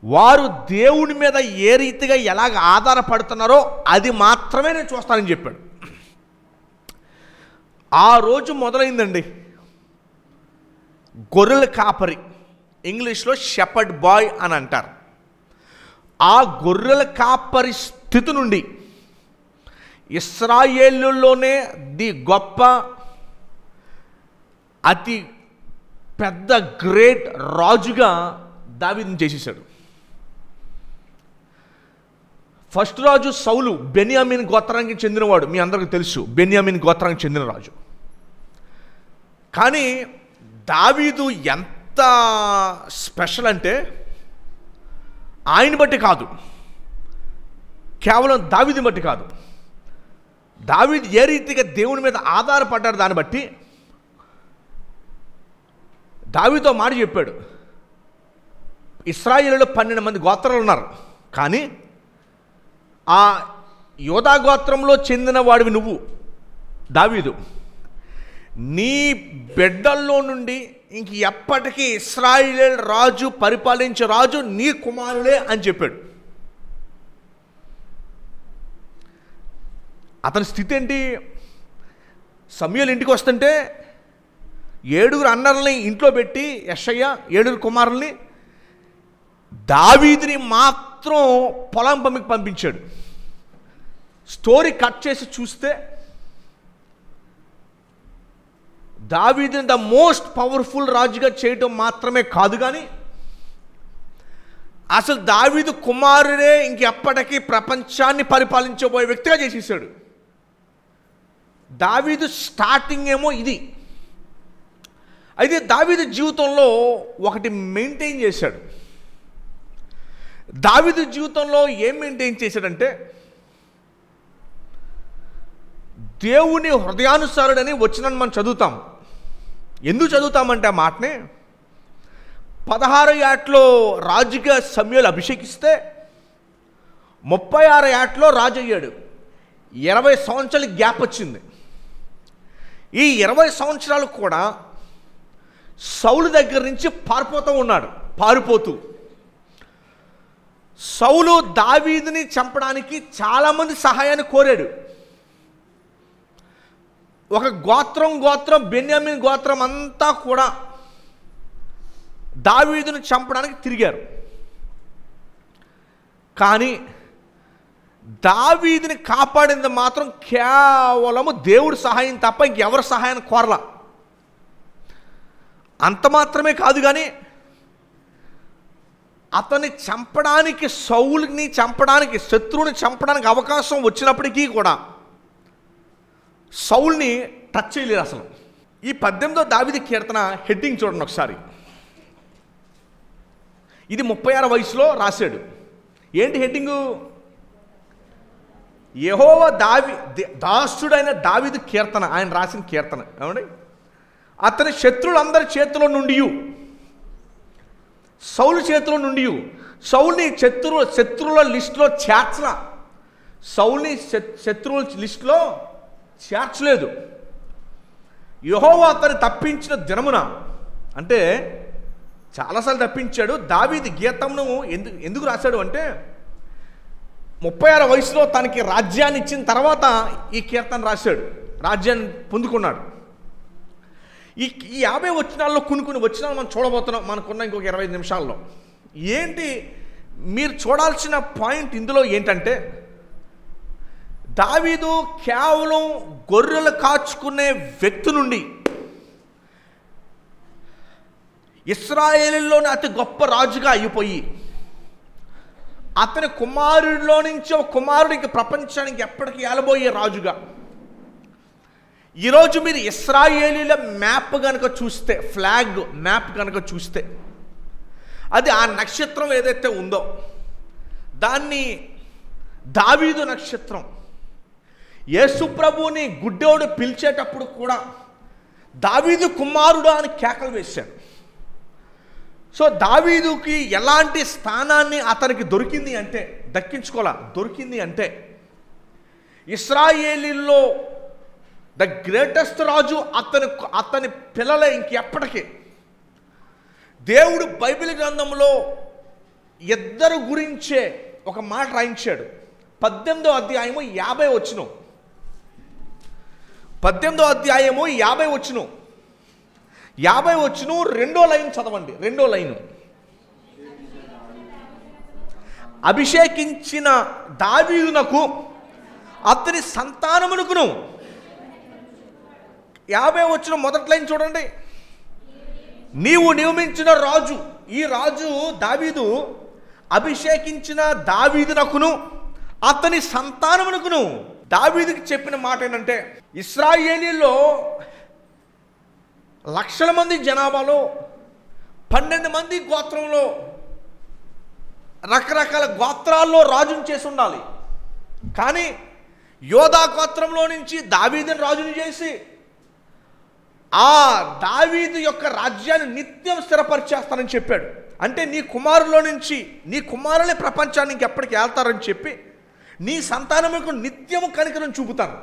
వారు దేవుని మీద ఏ రీతిగా ఎలాగ ఆధారపడుతున్నారో అది మాత్రమే నేను చూస్తానని చెప్పాడు. ఆ రోజు మొదలైందండి గొర్రెల కాపరి, ఇంగ్లీష్లో షెపర్డ్ బాయ్ అని అంటారు. ఆ గొర్రెల కాపరి స్థితి నుండి ఇశ్రాయేలులోనే గొప్ప అతి పెద్ద గ్రేట్ రాజుగా దావీదుని చేసేసాడు. ఫస్ట్ రాజు సౌలు బెన్యామీన్ గోత్రానికి చెందినవాడు, మీ అందరికీ తెలుసు, బెన్యామీన్ గోత్రానికి చెందిన రాజు. కానీ దావీదు ఎంత స్పెషల్ అంటే, ఆయన బట్టి కాదు, కేవలం దావీదుని బట్టి కాదు, దావీదు ఏ రీతిగా దేవుని మీద ఆధారపడ్డాడు దాన్ని బట్టి దావీదుతో మాట చెప్పాడు. ఇశ్రాయేలులో 12 మంది గోత్రాలు ఉన్నారు, కానీ ఆ యోధా గోత్రంలో చెందిన వాడివి నువ్వు దావీదు, నీ బిడ్డల్లో నుండి ఇంక ఎప్పటికీ ఇశ్రాయేలు రాజు పరిపాలించే రాజు నీ కుమారులే అని చెప్పాడు. అతని స్థితి ఏంటి? సమూయేలు ఇంటికి వస్తుంటే 7 అన్నల్ని ఇంట్లో పెట్టి యెష్షయి 7 కుమారుల్ని, దావీదుని మాత్రం పొలం పనికి పంపించాడు. స్టోరీ కట్ చేసి చూస్తే దావీదుని ద మోస్ట్ పవర్ఫుల్ రాజుగా చేయటం మాత్రమే కాదు, కానీ అసలు దావీదు కుమారుడే ఇంకెప్పటికీ ప్రపంచాన్ని పరిపాలించబోయే వ్యక్తిగా చేసేసాడు. దావీదు స్టార్టింగ్ ఏమో ఇది. అయితే దావీదు జీవితంలో ఒకటి మెయింటైన్ చేశాడు. దావీదు జీవితంలో ఏం మెయింటైన్ చేశాడంటే, దేవుని హృదయానుసారుడని వచ్చినని మనం చదువుతాం. ఎందుకు చదువుతామంటే ఆ మాటని, 16 ఏటలో రాజుగా సమూయేలు అభిషేకిస్తే 36 ఏటలో రాజు అయ్యాడు. 20 సంవత్సరాల గ్యాప్ వచ్చింది. ఈ 20 సంవత్సరాలు కూడా సౌలు దగ్గర నుంచి పారిపోతూ సౌలు దావీదుని చంపడానికి చాలామంది సహాయాన్ని కోరాడు. ఒక గోత్రం బెన్యామీన్ గోత్రం అంతా కూడా దావీదుని చంపడానికి తిరిగారు. కానీ దావీదుని కాపాడింది మాత్రం కేవలము దేవుడి సహాయం తప్ప ఇంకెవరి సహాయాన్ని కోరలా. అంత మాత్రమే కాదు, కానీ అతన్ని చంపడానికి, సౌలుని చంపడానికి, శత్రువుని చంపడానికి అవకాశం వచ్చినప్పటికీ కూడా సౌల్ని టచ్ చేయలేరు అసలు. ఈ 18వ దావీదు కీర్తన హెడ్డింగ్ చూడండి ఒకసారి. ఇది 36 వయసులో రాశాడు. ఏంటి హెడ్డింగు? యెహోవా దాసుడైన దావీదు కీర్తన, ఆయన రాసిన కీర్తన. ఏమండి? అతని శత్రువులందరి చేతిలో నుండి, సౌలు చేతిలో నుండి, సౌల్ని శత్రువుల లిస్టులో చేర్చలా. సౌల్ని శత్రువుల లిస్టులో చేర్చలేదు. యెహోవా అతన్ని తప్పించిన దినమున, అంటే చాలాసార్లు తప్పించాడు. దావీదు గీతమును ఎందుకు రాశాడు అంటే, 36 వయసులో తనకి రాజ్యాన్ని ఇచ్చిన తర్వాత ఈ కీర్తన రాశాడు. రాజ్యాన్ని పొందుకున్నాడు. ఈ 50 వచనాల్లో కొన్ని వచనాలు మనం చూడబోతున్నాం. మనకున్న ఇంకొక 25 నిమిషాల్లో. ఏంటి మీరు చూడాల్సిన పాయింట్ ఇందులో ఏంటంటే, దావీదు కేవలం గొర్రెలు కాచుకునే వ్యక్తి నుండి ఇశ్రాయేలులోని అతి గొప్ప రాజుగా అయిపోయి, అతని కుమారుడిలో నుంచి ఒక కుమారుడికి ప్రపంచానికి ఎప్పటికీ ఏలబోయే రాజుగా. ఈరోజు మీరు ఇశ్రాయేలీల మ్యాప్ కనుక చూస్తే, ఫ్లాగ్ మ్యాప్ కనుక చూస్తే, అది ఆ నక్షత్రం ఏదైతే ఉందో దాన్ని దావీదు నక్షత్రం. యేసు ప్రభువుని గుడ్డోడు పిలిచేటప్పుడు కూడా దావీదు కుమారుడు అని కేకలు వేశాడు. సో దావీదుకి ఎలాంటి స్థానాన్ని అతనికి దక్కింది అంటే ఇశ్రాయేలీల్లో ద గ్రేటెస్ట్ రాజు అతని పిల్లలే ఇంకెప్పటికీ. దేవుడు బైబిల్ గ్రంథంలో ఇద్దరు గురించే ఒక మాట రాయించాడు. 18వ అధ్యాయము 50 వచనం. 18వ అధ్యాయము 50 వచనం. 50 వచనం 2వ లైన్ చదవండి. 2వ లైను, అభిషేకించిన దావీదునకు అతని సంతానమునకును. 50 వచనం మొదటి లైన్ చూడండి. నీవు నియమించిన రాజు, ఈ రాజు దావీదు, అభిషేకించిన దావీదునకును అతని సంతానమునకును. దావీదుకి చెప్పిన మాట ఏంటంటే, ఇశ్రాయేలీలో లక్షల మంది జనాభాలో 12 మంది గోత్రంలో రకరకాల గోత్రాల్లో రాజుని చేసి ఉండాలి. కానీ యోధా గోత్రంలో నుంచి దావీదుని రాజుని చేసి ఆ దావీదు యొక్క రాజ్యాన్ని నిత్యం స్థిరపరిచేస్తానని చెప్పాడు. అంటే నీ కుమారులో నుంచి, నీ కుమారులే ప్రపంచానికి ఎప్పటికి వెళ్తారని చెప్పి, నీ సంతానములకు నిత్యము కనికరం చూపుతాను.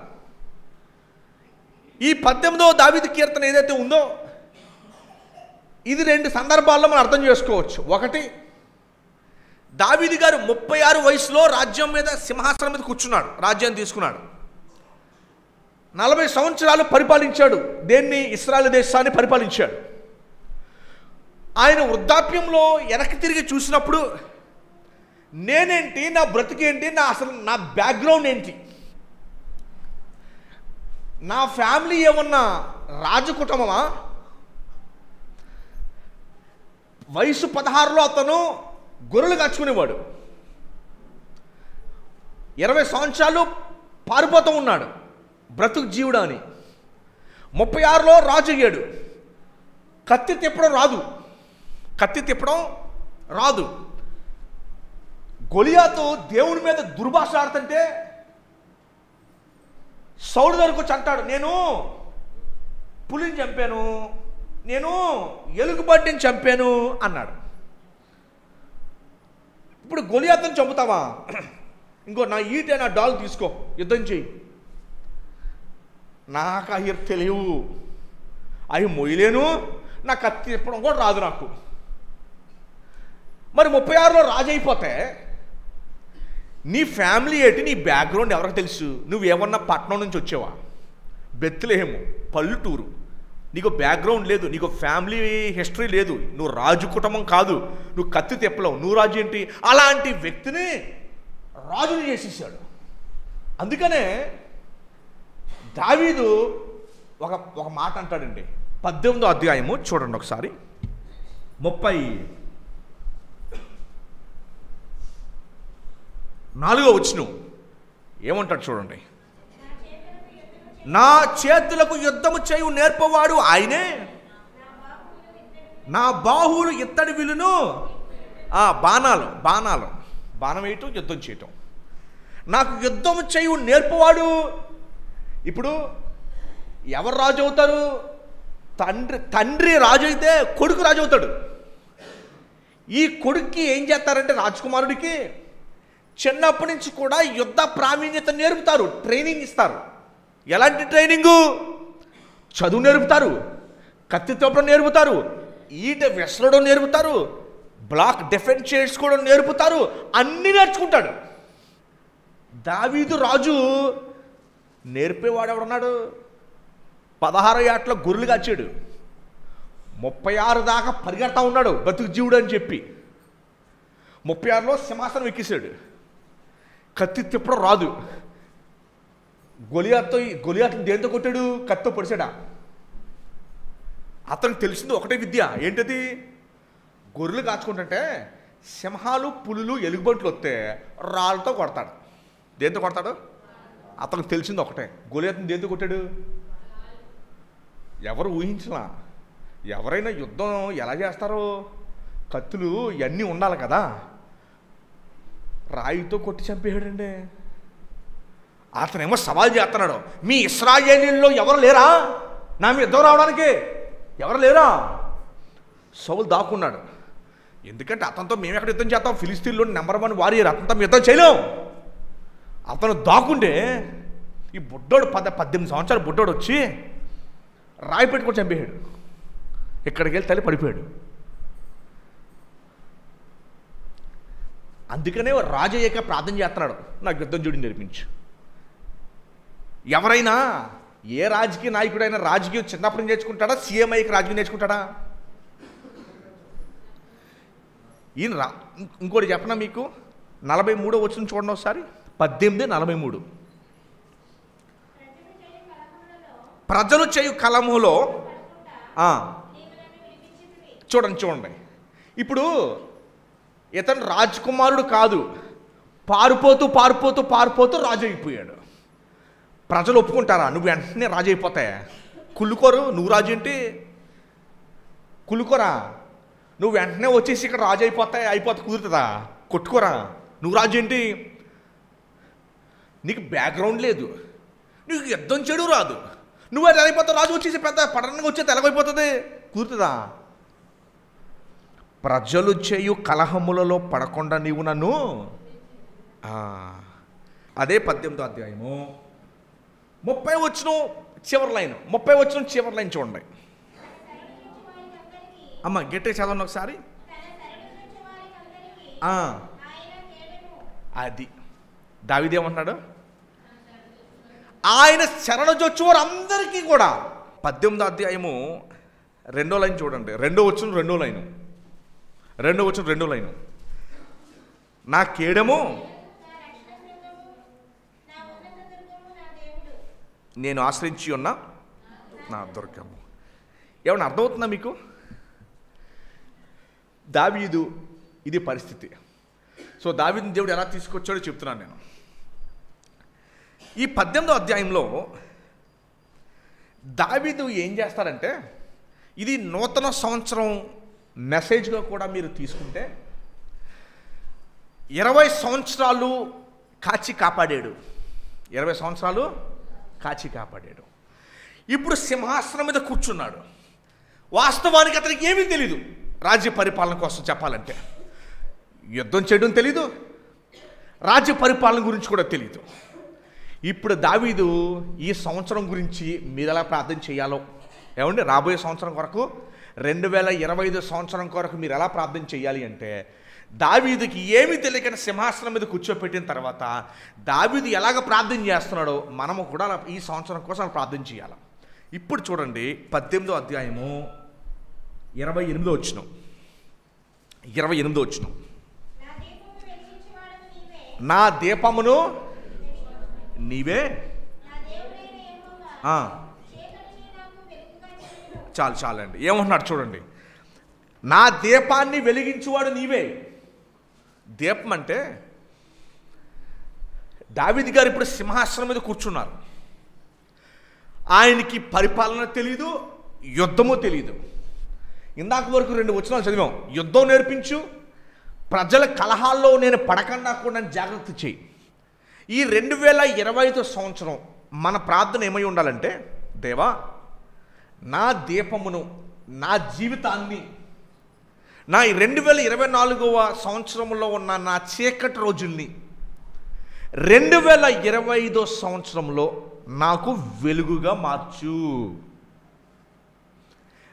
ఈ 18వ దావీదు కీర్తన ఏదైతే ఉందో, ఇది 2 సందర్భాల్లో మనం అర్థం చేసుకోవచ్చు. ఒకటి, దావీదు గారు 36 వయసులో రాజ్యం మీద, సింహాసనం మీద కూర్చున్నాడు, రాజ్యాన్ని తీసుకున్నాడు. 40 సంవత్సరాలు పరిపాలించాడు. దేన్ని? ఇశ్రాయేలు దేశాన్ని పరిపాలించాడు. ఆయన వృద్ధాప్యంలో వెనక్కి తిరిగి చూసినప్పుడు, నేనేంటి, నా బ్రతికేంటి, నా బ్యాక్గ్రౌండ్ ఏంటి, నా ఫ్యామిలీ ఏమన్నా రాజు కుటుంబమా? వయసు 16లో అతను గొర్రెలు కాచుకునేవాడు. 20 సంవత్సరాలు పారిపోతూ ఉన్నాడు బ్రతుకు జీవుడా అని. 36లో రాజు అయ్యాడు. కత్తి తిప్పడం రాదు. గొలియాతు దేవుని మీద దుర్భాష ఆడుతుంటే సౌలు దగ్గరకు వచ్చి అంటాడు, నేను పులిని చంపాను, నేను ఎలుగుబంటిని చంపాను అన్నాడు. ఇప్పుడు గొలియాతుని చంపుతావా? ఇంకో నా ఈటే నా డాల్ తీసుకో, యుద్ధం చెయ్యి. నాకు అవి తెలియవు, అవి మొయ్యలేను, నా కత్తి తిప్పడం కూడా రాదు నాకు. మరి 36లో రాజు అయిపోతే నీ ఫ్యామిలీ ఏంటి, నీ బ్యాక్గ్రౌండ్ ఎవరికి తెలుసు? నువ్వేమన్నా పట్నం నుంచి వచ్చావా? బెత్లెహేము పల్లెటూరు, నీకు బ్యాక్గ్రౌండ్ లేదు, నీకు ఫ్యామిలీ హిస్టరీ లేదు, నువ్వు రాజు కుటుంబం కాదు, నువ్వు కత్తి తిప్పలేవు, నువ్వు రాజు ఏంటి? అలాంటి వ్యక్తిని రాజుని చేసేసాడు. అందుకనే దావీదు ఒక మాట అంటాడండి. 18వ అధ్యాయము చూడండి ఒకసారి, 34వ వచనం ఏమంటాడు చూడండి. నా చేతులకు యుద్ధము చేయు నేర్పవాడు ఆయనే, నా బాహువులు ఇత్తడి విలును. బాణం వేయటం, యుద్ధం చేయటం. నాకు యుద్ధం చేయు నేర్పవాడు. ఇప్పుడు ఎవరు రాజు అవుతారు? తండ్రి రాజు అయితే కొడుకు రాజు అవుతాడు. ఈ కొడుక్కి ఏం చేస్తారంటే రాజకుమారుడికి చిన్నప్పటి నుంచి కూడా యుద్ధ ప్రావీణ్యత నేర్పుతారు, ట్రైనింగ్ ఇస్తారు. ఎలాంటి ట్రైనింగు? చదువు నేర్పుతారు, కత్తి తోపడం నేర్పుతారు, ఈట వెసలడం నేర్పుతారు, బ్లాక్ డిఫెన్స్ చేసుకోవడం నేర్పుతారు, అన్నీ నేర్చుకుంటాడు. దావీదు రాజు నేర్పేవాడు ఎవడున్నాడు? 16 ఏట్ల గొర్రెలు కాచాడు, 36 దాకా పరిగెడతా ఉన్నాడు బతుకు జీవుడు అని చెప్పి. 36లో సింహాసనం ఎక్కేశాడు. కత్తి తిప్పడం రాదు. గొలియాతుని దేంతో కొట్టాడు? కత్తితో పొడిచాడా? అతనికి తెలిసింది ఒకటే విద్య. ఏంటది? గొర్రెలు కాచుకుంటుంటే సింహాలు, పులులు, ఎలుగుబంట్లు వస్తే రాళ్ళతో కొడతాడు. దేంతో కొడతాడు? అతనికి తెలిసింది ఒకటే. గొలియాతుని దేంతో కొట్టాడు? ఎవరు ఊహించలా. ఎవరైనా యుద్ధం ఎలా చేస్తారో, కత్తులు ఇవన్నీ ఉండాలి కదా. రాయితో కొట్టి చంపేయాడండి. అతనేమో సవాల్ చేస్తున్నాడు, మీ ఇశ్రాయేలీల్లో ఎవరు లేరా నా మీద యుద్ధం రావడానికి? ఎవరు లేరా? సౌలు దాక్కున్నాడు. ఎందుకంటే అతనితో మేము ఎక్కడ యుద్ధం చేస్తాం? ఫిలిస్తీన్లో నెంబర్ 1 వారియర్, అతనితో మేము యుద్ధం చేయలేం. అతను దాక్కుంటే ఈ బుడ్డోడు 18 సంవత్సరాలు బుడ్డోడు వచ్చి రాయి పెట్టుకొని చంపేశాడు. ఇక్కడికి వెళ్ళి తల్లి పడిపోయాడు. అందుకనే రాజయ్యక ప్రార్థన చేస్తున్నాడు, నాకు యుద్ధం చూడి నేర్పించు. ఎవరైనా ఏ రాజకీయ నాయకుడైనా రాజకీయం చిన్నప్పుడు నేర్చుకుంటాడా? సీఎంఐకి రాజకీయం నేర్చుకుంటాడా? ఈయన ఇంకోటి చెప్పనా మీకు, 43వ వచనం చూడండి ఒకసారి, 18:43. ప్రజలు చేయు కలములో చూడండి. ఇప్పుడు ఇతను రాజకుమారుడు కాదు, పారిపోతూ రాజు అయిపోయాడు. ప్రజలు ఒప్పుకుంటారా? నువ్వు వెంటనే రాజు అయిపోతాయి. కుళ్ళుకోరు. నువ్వు రాజు ఏంటి? కుళ్ళుకోరా? నువ్వు వెంటనే వచ్చేసి ఇక్కడ రాజు అయిపోతే కుదురుతుందా? కొట్టుకోరా? నువ్వు రాజు ఏంటి? నీకు బ్యాక్గ్రౌండ్ లేదు, నీకు యుద్ధం చెడు రాదు, నువ్వు ఎలా అయిపోతావు? రాజు వచ్చేసి పెద్ద పట్టణంగా వచ్చేది ఎలాగైపోతుంది? కుదురుతుందా? ప్రజలు చేయు కలహములలో పడకుండా నీవు నన్ను, అదే 18వ అధ్యాయము 30 వచనం చివరి లైన్, 30 వచనం చివరి లైన్ చూడండి. అమ్మ గట్టిగా చదవండి ఒకసారి. అది దావీదు ఏమంటున్నాడు? ఆయన శరణజొచ్చు వారు అందరికీ కూడా. 18వ అధ్యాయము 2వ లైన్ చూడండి. 2వ వచనం 2వ లైను. నా కేడము నేను ఆశ్రయించి ఉన్న నా దుర్గము. ఏమన్నా అర్థమవుతుందా మీకు? దావీదు ఇది పరిస్థితి. సో దావీదుని దేవుడు ఎలా తీసుకొచ్చాడో చెప్తున్నాను నేను. ఈ 18వ అధ్యాయంలో దావీదు ఏం చేస్తారంటే, ఇది నూతన సంవత్సరం మెసేజ్గా కూడా మీరు తీసుకుంటే 20 సంవత్సరాలు కాచి కాపాడాడు. 20 సంవత్సరాలు కాచి కాపాడాడు. ఇప్పుడు సింహాసనం మీద కూర్చున్నాడు. వాస్తవానికి అతనికి ఏమీ తెలీదు. రాజ్య పరిపాలన కోసం చెప్పాలంటే యుద్ధం చేయడం తెలీదు, రాజ్య పరిపాలన గురించి కూడా తెలీదు. ఇప్పుడు దావీదు ఈ సంవత్సరం గురించి మీరు ఎలా ప్రార్థన చేయాలో, ఏమండి రాబోయే సంవత్సరం కొరకు 2025 సంవత్సరం కొరకు మీరు ఎలా ప్రార్థన చేయాలి అంటే, దావీదుకి ఏమీ తెలియకని సింహాసనం మీద కూర్చోపెట్టిన తర్వాత దావీదు ఎలాగ ప్రార్థన చేస్తున్నాడో మనము కూడా ఈ సంవత్సరం కోసం ప్రార్థన చేయాలి. ఇప్పుడు చూడండి 18వ అధ్యాయము 28వ వచనం. నా దీపమును నీవే. చాలండి, ఏమంటున్నాడు చూడండి. నా దీపాన్ని వెలిగించువాడు నీవే. దీపం అంటే దావీదు గారు ఇప్పుడు సింహాసనం మీద కూర్చున్నారు. ఆయనకి పరిపాలన తెలీదు, యుద్ధము తెలీదు. ఇందాక వరకు 2 వచనాలు చదివాం. యుద్ధం నేర్పించు, ప్రజల కలహాల్లో నేను పడకుండా కూడా జాగ్రత్త చేయి. ఈ 2025 సంవత్సరం మన ప్రార్థన ఏమై ఉండాలంటే, దేవా నా దీపమును, నా జీవితాన్ని, నా 2024వ సంవత్సరంలో ఉన్న నా చీకటి రోజుల్ని 2025 సంవత్సరంలో నాకు వెలుగుగా మార్చు.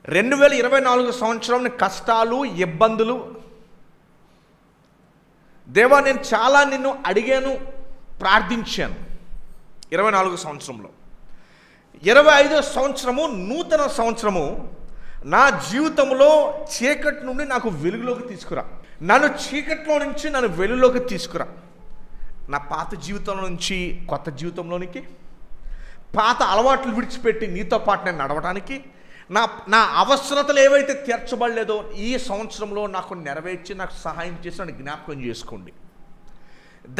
2024 సంవత్సరం కష్టాలు, ఇబ్బందులు, దేవా నేను చాలా నిన్ను అడిగాను, ప్రార్థించాను. 24 సంవత్సరంలో 25 సంవత్సరము నూతన సంవత్సరము నా జీవితంలో చీకటి నుండి నాకు వెలుగులోకి తీసుకురా. నన్ను చీకట్లో నుంచి నన్ను వెలుగులోకి తీసుకురా. నా పాత జీవితంలో నుంచి కొత్త జీవితంలోనికి, పాత అలవాట్లు విడిచిపెట్టి నీతో పాటు నేను నడవడానికి, నా అవసరతలు ఏవైతే తీర్చబడలేదో ఈ సంవత్సరంలో నాకు నెరవేర్చి నాకు సహాయం చేసి నన్ను జ్ఞాపకం చేసుకోండి.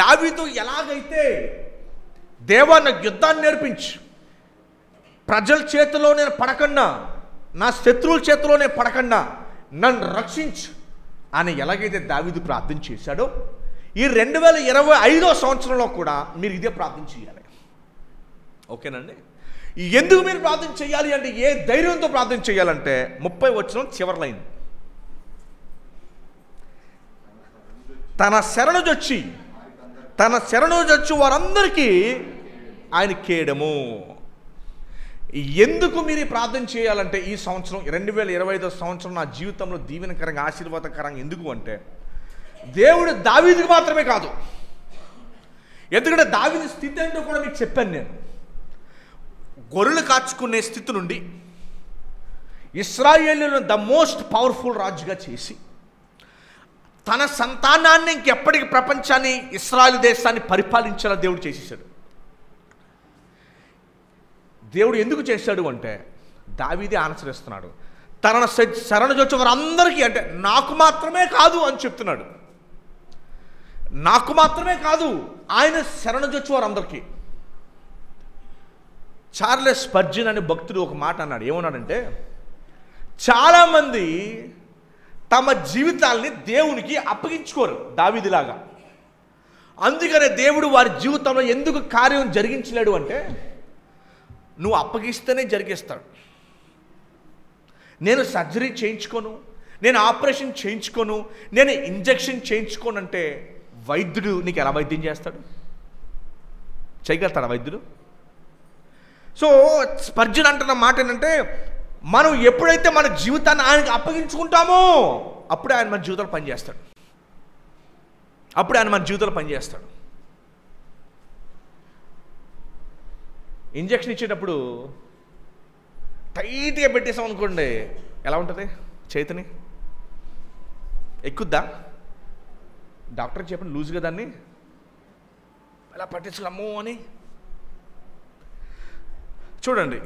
దావీదు ఎలాగైతే దేవా నాకు యుద్ధాన్ని నేర్పించు, ప్రజల చేతిలో నేను పడకుండా, నా శత్రువుల చేతిలో నేను పడకుండా నన్ను రక్షించు అని ఎలాగైతే దావీదు ప్రార్థన చేశాడో, ఈ 2025 సంవత్సరంలో కూడా మీరు ఇదే ప్రార్థన చేయాలి. ఓకేనండి? ఎందుకు మీరు ప్రార్థన చేయాలి అంటే, ఏ ధైర్యంతో ప్రార్థన చేయాలంటే 30 వచనం చివరి లైన్. తన శరణుజొచ్చి వారందరికీ ఆయన కేడము. ఎందుకు మీరు ప్రార్థన చేయాలంటే, ఈ సంవత్సరం 2025 సంవత్సరం నా జీవితంలో దీవెనకరంగా, ఆశీర్వాదకరంగా ఎందుకు అంటే, దేవుడు దావీదుకి మాత్రమే కాదు, ఎందుకంటే దావీదు స్థితి ఏంటో కూడా మీకు చెప్పాను నేను. గొర్రెలు కాచుకునే స్థితి నుండి ఇశ్రాయేలును ద మోస్ట్ పవర్ఫుల్ రాజుగా చేసి, తన సంతానాన్ని ఇంకెప్పటికీ ప్రపంచాన్ని, ఇశ్రాయేలు దేశాన్ని పరిపాలించేలా దేవుడు చేసేసాడు. దేవుడు ఎందుకు చేశాడు అంటే, దావీదే ఆన్సర్ ఇస్తున్నాడు. తన శరణుజొచ్చే వారందరికీ, అంటే నాకు మాత్రమే కాదు అని చెప్తున్నాడు. నాకు మాత్రమే కాదు, ఆయన శరణుజొచ్చే వారందరికీ. చార్లెస్ స్పర్జన్ అనే భక్తుడు ఒక మాట అన్నాడు. ఏమన్నాడంటే, చాలామంది తమ జీవితాల్ని దేవునికి అప్పగించుకోరు దావీదులాగా. అందుకనే దేవుడు వారి జీవితంలో ఎందుకు కార్యం జరిగించలేడు అంటే, నువ్వు అప్పగిస్తేనే జరిగిస్తాడు. నేను సర్జరీ చేయించుకోను, నేను ఆపరేషన్ చేయించుకోను, నేను ఇంజెక్షన్ చేయించుకోనంటే వైద్యుడు నీకు ఎలా వైద్యం చేస్తాడు? చేయగలుగుతాడా వైద్యుడు? సో స్పర్జన్ అంటున్న మాట ఏంటంటే, మనం ఎప్పుడైతే మన జీవితాన్ని ఆయనకి అప్పగించుకుంటామో అప్పుడే ఆయన మన జీవితాలు పనిచేస్తాడు. ఇంజెక్షన్ ఇచ్చేటప్పుడు టైట్గా పెట్టేసాం అనుకోండి, ఎలా ఉంటుంది? చేతిని ఎక్కుద్దా? డాక్టర్కి చెప్పండి లూజ్గా దాన్ని ఎలా పట్టించుకోమో అని. చూడండి,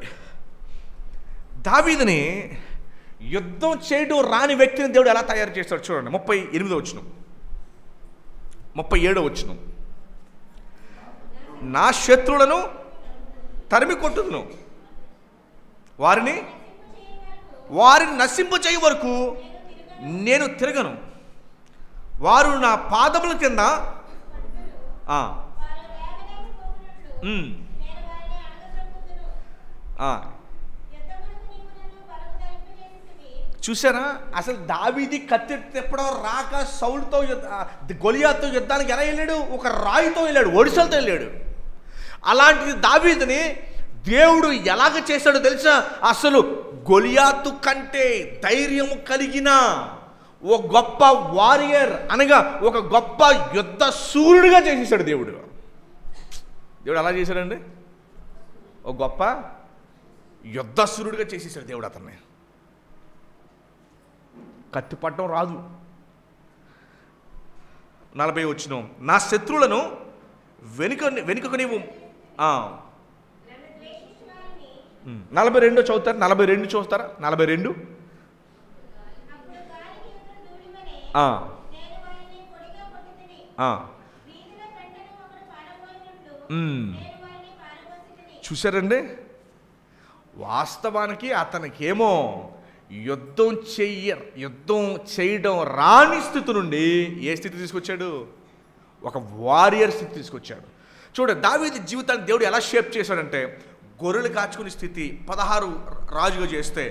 దావీదుని యుద్ధం చేయడం రాని వ్యక్తిని దేవుడు ఎలా తయారు చేస్తాడు చూడండి. 38వ వచనం, 37వ వచనం. నా శత్రువులను తరిమి కొట్టుదును, వారిని నశింపు చేయ వరకు నేను తిరగను. వారు నా పాదముల కింద చూసారా? అసలు దావీది కత్తి తిప్పడం రాక సౌలుతో గొలియాతో యుద్ధానికి ఎలా వెళ్ళాడు? ఒక రాయితో వెళ్ళాడు, ఒడిసలతో వెళ్ళాడు. అలాంటిది దావీదుని దేవుడు ఎలాగ చేశాడో తెలుసా? అసలు గొలియాతు కంటే ధైర్యం కలిగిన ఓ గొప్ప వారియర్, అనగా ఒక గొప్ప యుద్ధ సూర్యుడిగా చేసేసాడు దేవుడు. దేవుడు అలా చేశాడండి, ఒక గొప్ప యుద్ధ సూర్యుడిగా చేసేసాడు దేవుడు అతన్ని. కత్తి పట్టడం రాదు. 40 వచనం, నా శత్రువులను వెనుకకు నీవు 42 చదువుతారు, 42 చూస్తారా? 42 చూశారండి. వాస్తవానికి అతనికేమో యుద్ధం చేయడం రాని స్థితి నుండి ఏ స్థితి తీసుకొచ్చాడు? ఒక వారియర్ స్థితి తీసుకొచ్చాడు. చూడండి, దావీదు జీవితాన్ని దేవుడు ఎలా షేప్ చేశాడంటే, గొర్రెలు కాచుకునే స్థితి 16 రాజుగా చేస్తే,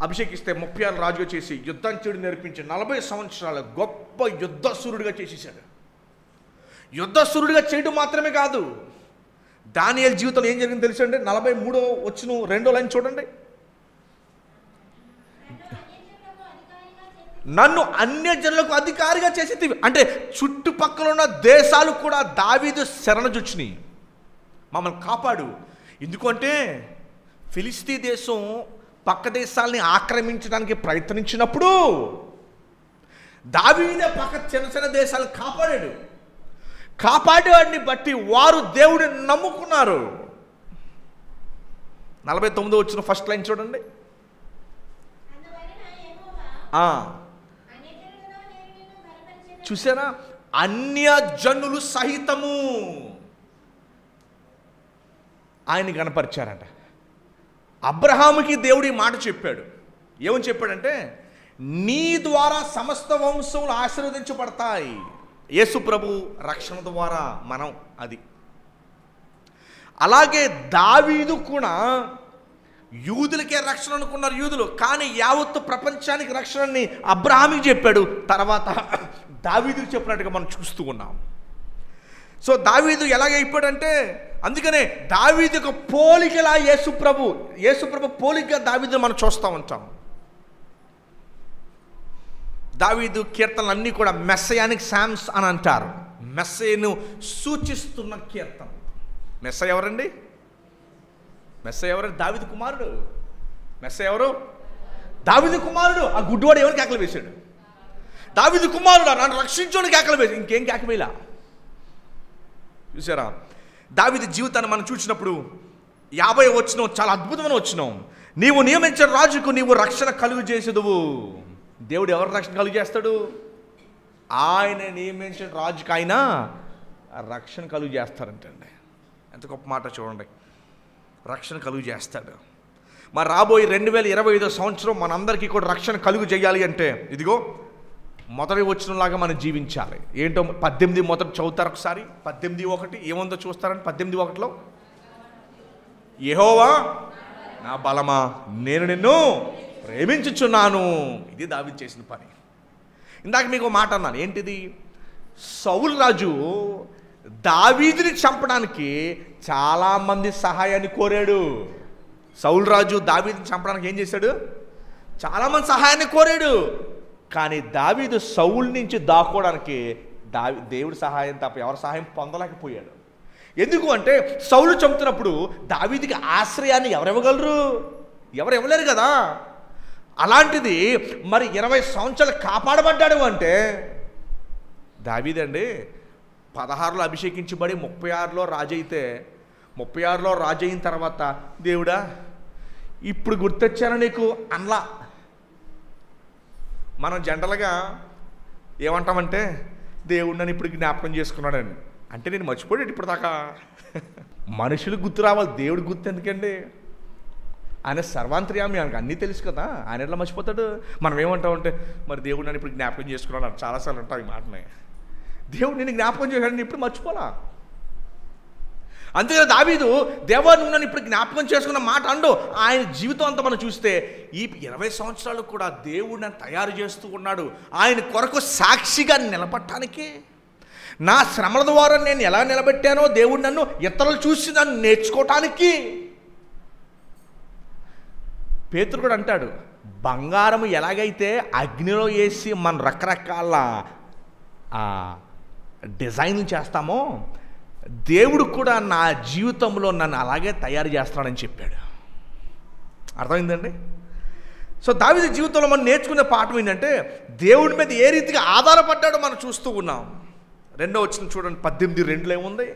అభిషేకిస్తే 36 రాజుగా చేసి యుద్ధం చేయడం నేర్పించి 40 సంవత్సరాల గొప్ప యుద్ధ సూర్యుడిగా చేసేసాడు. యుద్ధ సూర్యుడిగా చేయడం మాత్రమే కాదు, దానియేలు జీవితంలో ఏం జరిగింది తెలుసండి? 43వ వచనం 2వ లైన్ చూడండి. నన్ను అన్యజనులకు అధికారిగా చేసి, అంటే చుట్టుపక్కల ఉన్న దేశాలు కూడా దావీదు శరణజొచ్చినాయి, మమ్మల్ని కాపాడు. ఎందుకంటే ఫిలిస్తీ దేశం పక్క దేశాలని ఆక్రమించడానికి ప్రయత్నించినప్పుడు దావీదే పక్క చిన్న చిన్న దేశాలను కాపాడాడు. కాపాడేవాడిని బట్టి వారు దేవుడిని నమ్ముకున్నారు. 49వ వచ్చిన ఫస్ట్ లైన్ చూడండి. చూసారా? అన్యజనులు సహితము ఆయన కనపరిచారంట. అబ్రహాముకి దేవుడు ఈ మాట చెప్పాడు. ఏమని చెప్పాడంటే, నీ ద్వారా సమస్త వంశములు ఆశీర్వదించబడతాయి. యేసు ప్రభు రక్షణ ద్వారా మనం అది. అలాగే దావీదు కూడా యూదులకే రక్షణ అనుకున్నారు యూదులు, కానీ యావత్తు ప్రపంచానికి రక్షణని అబ్రహాముకి చెప్పాడు. తర్వాత దావీదుకి చెప్పినట్టుగా మనం చూస్తూ ఉన్నాం. సో దావీదు ఎలాగైపోయాడంటే, అందుకనే దావీదు యొక్క పోలికలా యేసు ప్రభు పోలికగా దావీదుని మనం చూస్తూ ఉంటాం. దావీదు కీర్తనలన్నీ కూడా మెస్సయానిక్ సామ్స్ అని అంటారు. మెస్సయను సూచిస్తున్న కీర్తన. మెస్సయ ఎవరండి? మెస్సయ ఎవరండి? దావీదు కుమారుడు. మెస్సయ ఎవరు? దావీదు కుమారుడు. ఆ గుడ్డివాడు ఎవరు కేకలు వేశాడు? దావీదు కుమారుడు, నన్ను రక్షించోని కేకలు వేసి, ఇంకేం కేకవేలా. చూసారా? దావీదు జీవితాన్ని మనం చూసినప్పుడు 50 వచనం చాలా అద్భుతమైన వచనం. నీవు నియమించిన రాజుకు నీవు రక్షణ కలుగు చేసేదువు. దేవుడు ఎవరు రక్షణ కలుగు చేస్తాడు? ఆయన నియమించిన రాజుకు ఆయన రక్షణ కలుగు చేస్తారంటండి. ఎంత గొప్ప మాట చూడండి. రక్షణ కలుగు చేస్తాడు. మరి రాబోయే 2025 సంవత్సరం మనందరికీ కూడా రక్షణ కలుగు చేయాలి అంటే, ఇదిగో మొదటి వచనంలాగా మనం జీవించాలి. ఏంటో 18 మొదటి చదువుతారు ఒకసారి. 18:1 ఏముందో చూస్తారని. 18:1 యెహోవా నా బలమా, నేను నిన్ను ప్రేమించుచున్నాను. ఇది దావీదు చేసిన పని. ఇందాక మీకు మాట అన్నాను, ఏంటిది? సౌలు రాజు దావీదుని చంపడానికి చాలామంది సహాయాన్ని కోరాడు. సౌలు రాజు దావీదుని చంపడానికి ఏం చేశాడు? చాలామంది సహాయాన్ని కోరాడు. కానీ దావీదు సౌలు నుంచి దాక్కోవడానికి దేవుడి సహాయం తప్ప ఎవరి సహాయం పొందలేకపోయాడు. ఎందుకు అంటే, సౌలు చంపుతున్నప్పుడు దావీదుకి ఆశ్రయాన్ని ఎవరివ్వగలరు? ఎవరు ఇవ్వలేరు కదా. అలాంటిది మరి 20 సంవత్సరాలు కాపాడబడ్డాడు అంటే దావీదండి 16లో అభిషేకించబడి 36లో రాజు అయితే 36లో రాజు అయిన తర్వాత దేవుడా ఇప్పుడు గుర్తొచ్చాను నీకు అనలా. మనం జనరల్గా ఏమంటామంటే దేవుడు నన్ను ఇప్పుడు జ్ఞాపకం చేసుకున్నాడని. అంటే నేను మర్చిపోయాడు ఇప్పుడు దాకా. మనుషులు గుర్తు రావాలి, దేవుడు గుర్తు ఎందుకండి? ఆయన సర్వాంతర్యామి, ఆయనకు అన్నీ తెలుసు కదా, ఆయన ఎట్లా మర్చిపోతాడు? మనం ఏమంటామంటే మరి దేవుడు నన్ను ఇప్పుడు జ్ఞాపకం చేసుకున్నాడు చాలాసార్లు అంటాం ఈ మాటనే. దేవుడు నేను జ్ఞాపకం చేశాడు, ఇప్పుడు మర్చిపోలా. అంతేగా దావీదు దేవా నువ్వు నన్ను ఇప్పుడు జ్ఞాపకం చేసుకున్న మాట అండు. ఆయన జీవితం అంతా మనం చూస్తే ఈ 20 సంవత్సరాలు కూడా దేవుడు నన్ను తయారు చేస్తూ ఉన్నాడు ఆయన కొరకు సాక్షిగా నిలబడటానికి. నా శ్రమల ద్వారా నేను ఎలా నిలబెట్టానో దేవుడు నన్ను ఇతరులు చూసి నన్ను నేర్చుకోవటానికి. పేతురు కూడా అంటాడు, బంగారం ఎలాగైతే అగ్నిలో వేసి మన రకరకాల డిజైన్లు చేస్తామో దేవుడు కూడా నా జీవితంలో నన్ను అలాగే తయారు చేస్తాడని చెప్పాడు. అర్థమైందండి? సో దావీదు జీవితంలో మనం నేర్చుకునే పాఠం ఏంటంటే దేవుడి మీద ఏ రీతిగా ఆధారపడ్డాడో మనం చూస్తూ ఉన్నాం. 2వ వచనం చూడండి, 18:2 ఏముంది?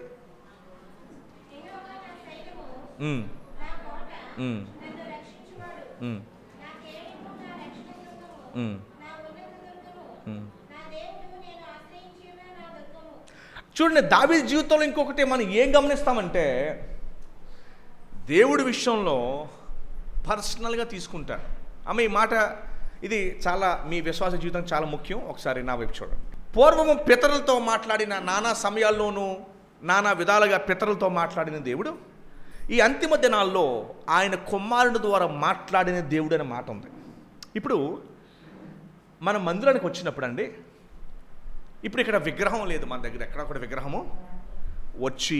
చూడండి, దావీదు జీవితంలో ఇంకొకటి మనం ఏం గమనిస్తామంటే దేవుడి విషయంలో పర్సనల్గా తీసుకుంటాడు. అమ్మ ఈ మాట ఇది చాలా మీ విశ్వాస జీవితం చాలా ముఖ్యం. ఒకసారి నా వైపు చూడండి. పూర్వము పితరులతో మాట్లాడిన నానా సమయాల్లోనూ నానా విధాలుగా పితరులతో మాట్లాడిన దేవుడు ఈ అంతిమ దినాల్లో ఆయన కుమారుని ద్వారా మాట్లాడిన దేవుడు అనే మాట ఉంది. ఇప్పుడు మన మందిరానికి వచ్చినప్పుడు అండి, ఇప్పుడు ఇక్కడ విగ్రహం లేదు మన దగ్గర, ఎక్కడ కూడా విగ్రహము వచ్చి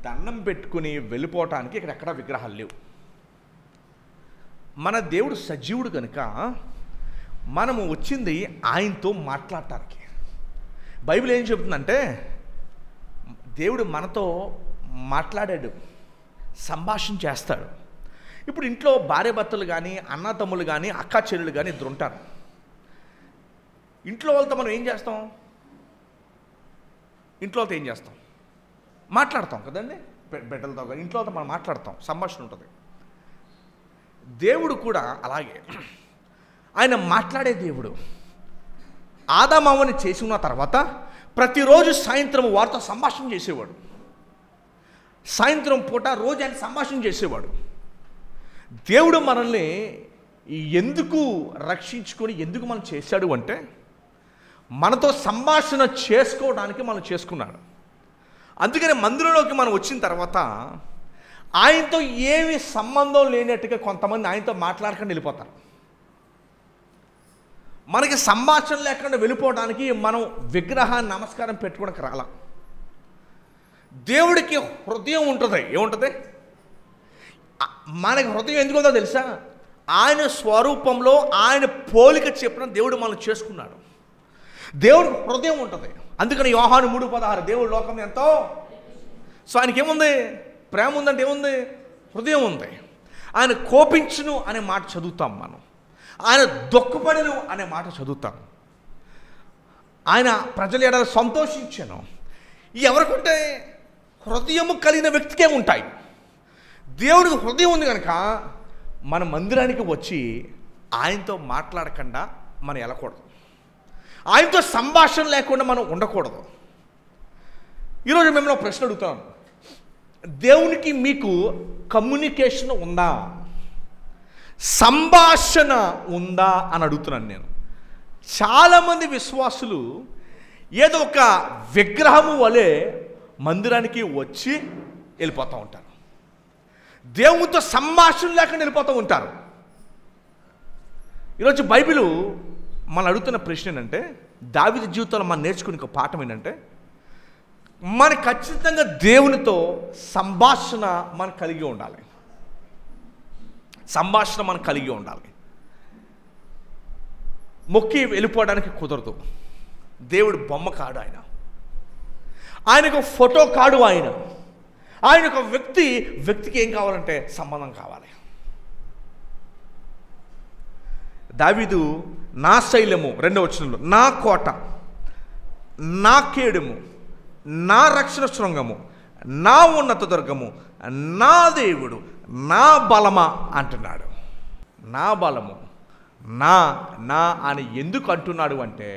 దండం పెట్టుకుని వెళ్ళిపోవటానికి ఇక్కడ ఎక్కడ విగ్రహాలు లేవు. మన దేవుడు సజీవుడు కనుక మనము వచ్చింది ఆయనతో మాట్లాడటానికి. బైబిల్ ఏం చెబుతుందంటే దేవుడు మనతో మాట్లాడాడు, సంభాషణ చేస్తాడు. ఇప్పుడు ఇంట్లో భార్య భర్తలు కానీ అన్న తమ్ములు కానీ అక్క చెల్లెలు కానీ ఇద్దరు ఉంటారు. ఇంట్లో వాళ్ళతో మనం ఏం చేస్తాం? ఇంట్లో వాళ్ళతో ఏం చేస్తాం? మాట్లాడతాం కదండి, బిడ్డలతో కానీ ఇంట్లో వాళ్ళతో మనం మాట్లాడతాం, సంభాషణ ఉంటుంది. దేవుడు కూడా అలాగే, ఆయన మాట్లాడే దేవుడు. ఆదామావని చేసి ఉన్న తర్వాత ప్రతిరోజు సాయంత్రం వారితో సంభాషణ చేసేవాడు. సాయంత్రం పూట రోజు ఆయన సంభాషణ చేసేవాడు. దేవుడు మనల్ని ఎందుకు రక్షించుకొని ఎందుకు మనం చేశాడు అంటే మనతో సంభాషణ చేసుకోవడానికి మనం చేసుకున్నాడు. అందుకని మందిరంలోకి మనం వచ్చిన తర్వాత ఆయనతో ఏమి సంబంధం లేనట్టుగా కొంతమంది ఆయనతో మాట్లాడకుండా వెళ్ళిపోతారు. మనకి సంభాషణ లేకుండా వెళ్ళిపోవడానికి మనం విగ్రహ నమస్కారం పెట్టుకోవడానికి రాలా. దేవుడికి హృదయం ఉంటుంది. ఏముంటుంది? మనకి హృదయం ఎందుకుందో తెలుసా? ఆయన స్వరూపంలో ఆయన పోలిక చెప్పిన దేవుడు మనం చేసుకున్నాడు. దేవుడికి హృదయం ఉంటుంది. అందుకని యోహాను 3:16 దేవుడు లోకం ఎంతో, సో ఆయనకి ఏముంది? ప్రేమ ఉందంటే ఏముంది? హృదయం ఉంది. ఆయన కోపించును అనే మాట చదువుతాం మనం, ఆయన దుఃఖపడను అనే మాట చదువుతాం, ఆయన ప్రజల ఎడల సంతోషించను. ఎవరికంటే హృదయము కలిగిన వ్యక్తికే ఉంటాయి. దేవుడికి హృదయం ఉంది కనుక మన మందిరానికి వచ్చి ఆయనతో మాట్లాడకుండా మనం వెళ్ళకూడదు, ఆయనతో సంభాషణ లేకుండా మనం ఉండకూడదు. ఈరోజు మిమ్మల్ని ప్రశ్న అడుగుతాను, దేవునికి మీకు కమ్యూనికేషన్ ఉందా, సంభాషణ ఉందా అని అడుగుతున్నాను నేను. చాలామంది విశ్వాసులు ఏదో ఒక విగ్రహము వలె మందిరానికి వచ్చి వెళ్ళిపోతూ ఉంటారు, దేవునితో సంభాషణ లేకుండా వెళ్ళిపోతూ ఉంటారు. ఈరోజు బైబిలు మనం అడుగుతున్న ప్రశ్న ఏంటంటే, దావీదు జీవితంలో మనం నేర్చుకునే ఒక పాఠం ఏంటంటే, మన ఖచ్చితంగా దేవునితో సంభాషణ మనం కలిగి ఉండాలి. సంభాషణ మనం కలిగి ఉండాలి. మొక్కి వెళ్ళిపోవడానికి కుదరదు. దేవుడు బొమ్మ కాడు, ఆయనకు ఫోటో కాడు, ఆయన ఒక వ్యక్తికి ఏం కావాలంటే సంబంధం కావాలి. దావీదు నా శైలము 2వ వచనంలో, నా కోట, నా కేడము, నా రక్షణ శృంగము, నా ఉన్నత దుర్గము, నా దేవుడు, నా బలమా అంటున్నాడు. నా బలము, నా నా అని ఎందుకు అంటున్నాడు అంటే,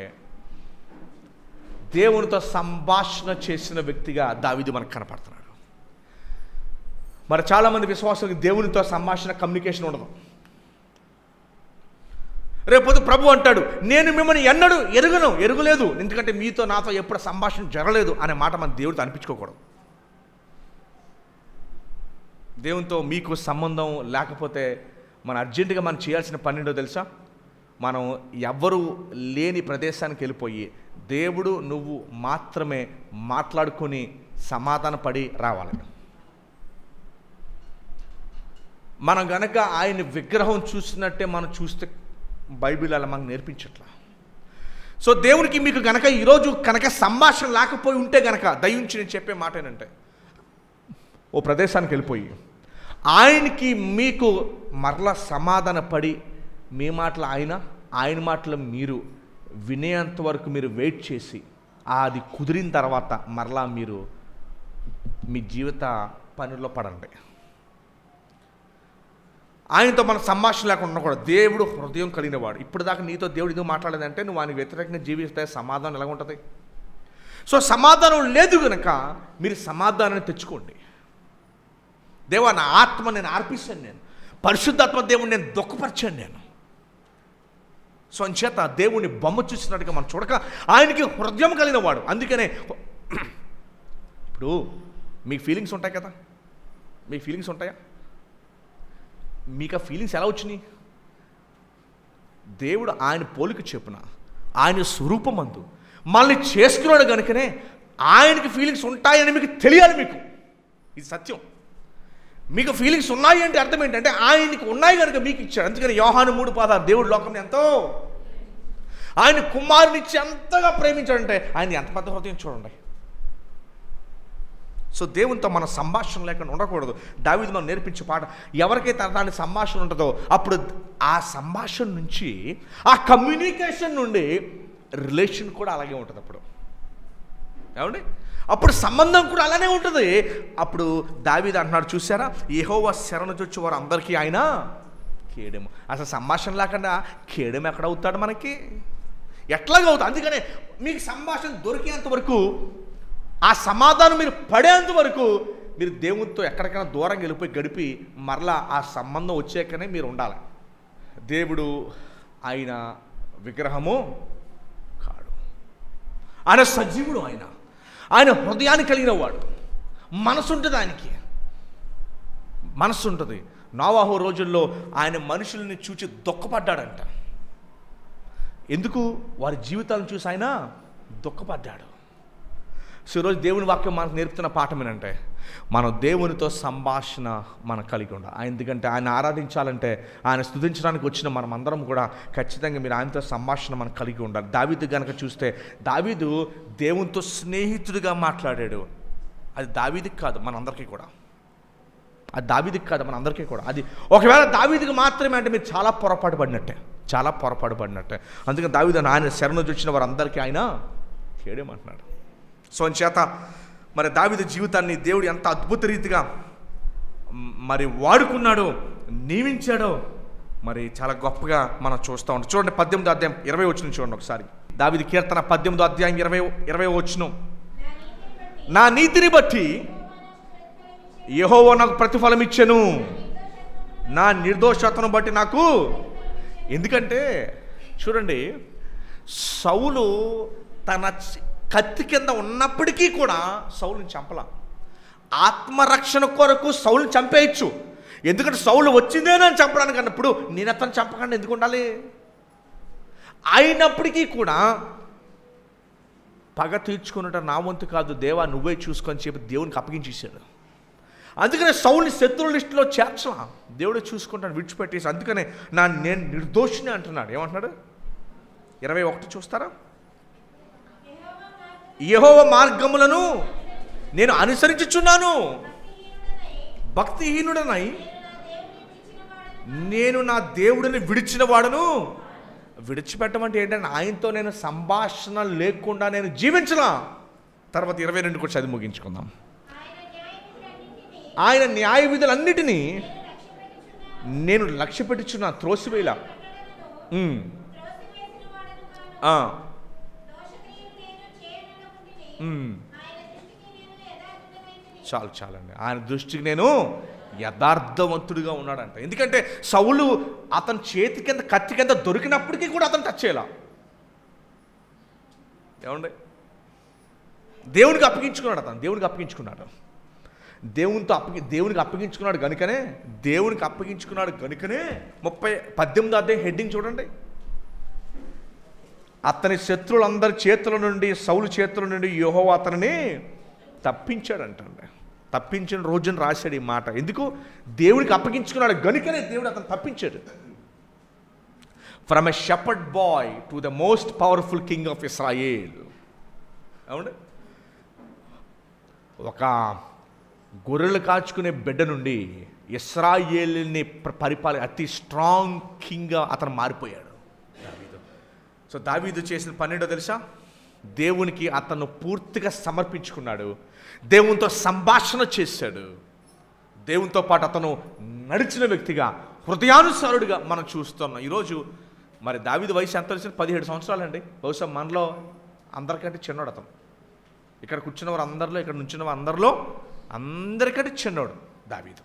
దేవునితో సంభాషణ చేసిన వ్యక్తిగా దావీదు మనకు కనపడుతున్నాడు. మరి చాలామంది విశ్వాసులకు దేవునితో సంభాషణ, కమ్యూనికేషన్ ఉండదు. రేపు ప్రభు అంటాడు, నేను మిమ్మల్ని ఎన్నడూ ఎరుగలేదు, ఎందుకంటే మీతో నాతో ఎప్పుడు సంభాషణ జరగలేదు అనే మాట మన దేవుడితో అనిపించుకోకూడదు. దేవునితో మీకు సంబంధం లేకపోతే మనం అర్జెంటుగా మనం చేయాల్సిన పని ఏంటో తెలుసా? మనం ఎవ్వరూ లేని ప్రదేశానికి వెళ్ళిపోయి దేవుడు నువ్వు మాత్రమే మాట్లాడుకొని సమాధానపడి రావాలి. మనం గనక ఆయన విగ్రహం చూసినట్టే మనం చూస్తే బైబిల్ అలా మనకు నేర్పించట్లా. సో దేవునికి మీకు గనక ఈరోజు కనుక సంభాషణ లేకపోయి ఉంటే గనక దయించి నేను చెప్పే మాట ఏంటంటే, ఓ ప్రదేశానికి వెళ్ళిపోయి ఆయనకి మీకు మరలా సమాధాన పడి మీ మాటలు ఆయన మాటలు మీరు వినేంత వరకు మీరు వెయిట్ చేసి అది కుదిరిన తర్వాత మరలా మీరు మీ జీవిత పనుల్లో పడండి. ఆయనతో మన సంభాషణ లేకుండా ఉండకూడదు. దేవుడు హృదయం కలిగినవాడు. ఇప్పుడు దాకా నీతో దేవుడు ఎందుకు మాట్లాడేదంటే నువ్వు ఆయనకు వ్యతిరేకంగా జీవిస్తే సమాధానం ఎలా ఉంటుంది? సో సమాధానం లేదు కనుక మీరు సమాధానాన్ని తెచ్చుకోండి. దేవా, నా ఆత్మ నేను అర్పిస్తాను, నేను పరిశుద్ధాత్మ దేవుని నేను దుఃఖపరిచాను నేను. సో అంచేత దేవుని బొమ్మ చూసినట్టుగా మనం చూడక ఆయనకి హృదయం కలిగిన వాడు. అందుకనే ఇప్పుడు మీకు ఫీలింగ్స్ ఉంటాయి కదా, మీకు ఫీలింగ్స్ ఉంటాయా? మీకు ఆ ఫీలింగ్స్ ఎలా వచ్చినాయి? దేవుడు ఆయన పోలిక చెప్పున ఆయన స్వరూపమందు మనల్ని చేసుకున్నాడు కనుకనే ఆయనకి ఫీలింగ్స్ ఉంటాయని మీకు తెలియాలి. మీకు ఇది సత్యం. మీకు ఫీలింగ్స్ ఉన్నాయి అంటే అర్థం ఏంటంటే ఆయనకి ఉన్నాయి కనుక మీకు ఇచ్చాడు. అందుకని యోహాను 3:16 దేవుడు లోకం ఎంతో ఆయన కుమారునిచ్చి ఎంతగా ప్రేమించాడంటే ఆయన ఎంత పెద్ద హృదయం చూడండి. సో దేవునితో మన సంభాషణ లేకుండా ఉండకూడదు. దావీదు మనం నేర్పించే పాట, ఎవరికైతే దాని సంభాషణ ఉంటుందో అప్పుడు ఆ సంభాషణ నుంచి, ఆ కమ్యూనికేషన్ నుండి రిలేషన్ కూడా అలాగే ఉంటుంది. అప్పుడు ఏమండి, అప్పుడు సంబంధం కూడా అలానే ఉంటుంది. అప్పుడు దావీదు అంటున్నాడు, చూసారా, యెహోవా శరణుజొచ్చు వారు అందరికీ ఆయన కేడెము. అసలు సంభాషణ లేకుండా కేడెము ఎక్కడ అవుతాడు? మనకి ఎట్లాగవుతుంది? అందుకనే మీకు సంభాషణ దొరికేంత వరకు, ఆ సమాధానం మీరు పడేంత వరకు మీరు దేవునితో ఎక్కడికైనా దూరంగా వెళ్ళిపోయి గడిపి మరలా ఆ సంబంధం వచ్చాకనే మీరు ఉండాలి. దేవుడు ఆయన విగ్రహము కాడు, ఆయన సజీవుడు, ఆయన హృదయాన్ని కలిగిన వాడు. మనసు ఉంటుంది, ఆయనకి మనసు ఉంటుంది. నోవాహు రోజుల్లో ఆయన మనుషుల్ని చూచి దుఃఖపడ్డాడంట. ఎందుకు? వారి జీవితాలను చూసి ఆయన దుఃఖపడ్డాడు. సో ఈరోజు దేవుని వాక్యం మనకు నేర్పుతున్న పాఠం ఏంటంటే, మనం దేవునితో సంభాషణ మనం కలిగి ఉండాలి. ఎందుకంటే ఆయన ఆరాధించాలంటే, ఆయన స్తుతించడానికి వచ్చిన మనం అందరం కూడా ఖచ్చితంగా మీరు ఆయనతో సంభాషణ మనం కలిగి ఉండాలి. దావీదు కనుక చూస్తే, దావీదు దేవునితో స్నేహితుడిగా మాట్లాడాడు. అది దావీదుకి కాదు, మనందరికీ కూడా. అది దావీదుకి కాదు, మనందరికీ కూడా. అది ఒకవేళ దావీదుకి మాత్రమే అంటే మీరు చాలా పొరపాటు పడినట్టే. అందుకని దావీదు ఆయన శరణు చూసిన వారందరికీ ఆయన కేడేమంటున్నాడు. సో అంచేత మరి దావీదు జీవితాన్ని దేవుడు ఎంత అద్భుత రీతిగా మరి వాడుకున్నాడో, నియమించాడో మరి చాలా గొప్పగా మనం చూస్తూ ఉంటాం. చూడండి 18వ అధ్యాయం 20వ వచనం చూడండి ఒకసారి. దావీదు కీర్తన 18వ అధ్యాయం 20వ వచనం. నా నీతిని బట్టి యెహోవా నాకు ప్రతిఫలం ఇచ్చెను, నా నిర్దోషతను బట్టి నాకు. ఎందుకంటే చూడండి, సౌలు తన కత్తి కింద ఉన్నప్పటికీ కూడా సౌలుని చంపలా. ఆత్మరక్షణ కొరకు సౌలుని చంపేయచ్చు. ఎందుకంటే సౌలు వచ్చిందే నన్ను చంపడానికి అన్నప్పుడు నేను అతను చంపకుండా ఎందుకు ఉండాలి? అయినప్పటికీ కూడా పగ తీర్చుకున్నట్టు నా వంతు కాదు దేవా, నువ్వే చూసుకొని చెప్పి దేవునికి అప్పగించేసాడు. అందుకనే సౌలుని శత్రువుల లిస్టులో చేర్చలా, దేవుడే చూసుకుంటాను విడిచిపెట్టేసి. అందుకనే నేను నిర్దోషిని అంటున్నాడు. ఏమంటున్నాడు? 21 చూస్తారా? యెహోవా మార్గములను నేను అనుసరించుచున్నాను, భక్తిహీనుడనై నేను నా దేవుడిని విడిచిన వాడను. విడిచిపెట్టమంటే ఏంటంటే ఆయనతో నేను సంభాషణ లేకుండా నేను జీవించలా. తర్వాత 22 కూడా చదివి ముగించుకుందాం. ఆయన న్యాయ విధులన్నిటినీ నేను లక్ష్య పెట్టుచున్నా, త్రోసివేలా. చాలండి. ఆయన దృష్టికి నేను యథార్థవంతుడిగా ఉన్నాడంట. ఎందుకంటే సౌలు అతని చేతి కింద కత్తి కింద దొరికినప్పటికీ కూడా అతను టచ్ చేయాల. ఏమండి, దేవునికి అప్పగించుకున్నాడు. అతను దేవునికి అప్పగించుకున్నాడు. దేవునికి అప్పగించుకున్నాడు కనుకనే 18 అధ్యాయం హెడ్డింగ్ చూడండి. అతని శత్రువులందరి చేతుల నుండి, సౌలు చేతుల నుండి యెహోవా అతనిని తప్పించాడంటండి. తప్పించిన రోజున రాశాడు ఈ మాట. ఎందుకు? దేవునికి అప్పగించుకున్నాడు గనుకనే దేవుడు అతను తప్పించాడు. From a shepherd boy to the most powerful king of Israel. అవును, ఒక గొర్రెలు కాచుకునే బిడ్డ నుండి ఇశ్రాయేలుని అతి స్ట్రాంగ్ కింగ్గా అతను మారిపోయాడు దావీదు. సో దావీదు చేసిన పని ఏంటో తెలుసా? దేవునికి అతను పూర్తిగా సమర్పించుకున్నాడు. దేవునితో సంభాషణ చేశాడు. దేవునితో పాటు అతను నడిచిన వ్యక్తిగా, హృదయానుసారుడిగా మనం చూస్తున్నాం. ఈరోజు మరి దావీదు వయసు ఎంత తెలిసిన? 17 సంవత్సరాలండి. బహుశా మనలో అందరికంటే చిన్నోడు అతను. ఇక్కడ కూర్చున్నవారు అందరిలో, ఇక్కడ నుంచున్న అందరిలో అందరికంటే చిన్నోడు దావీదు.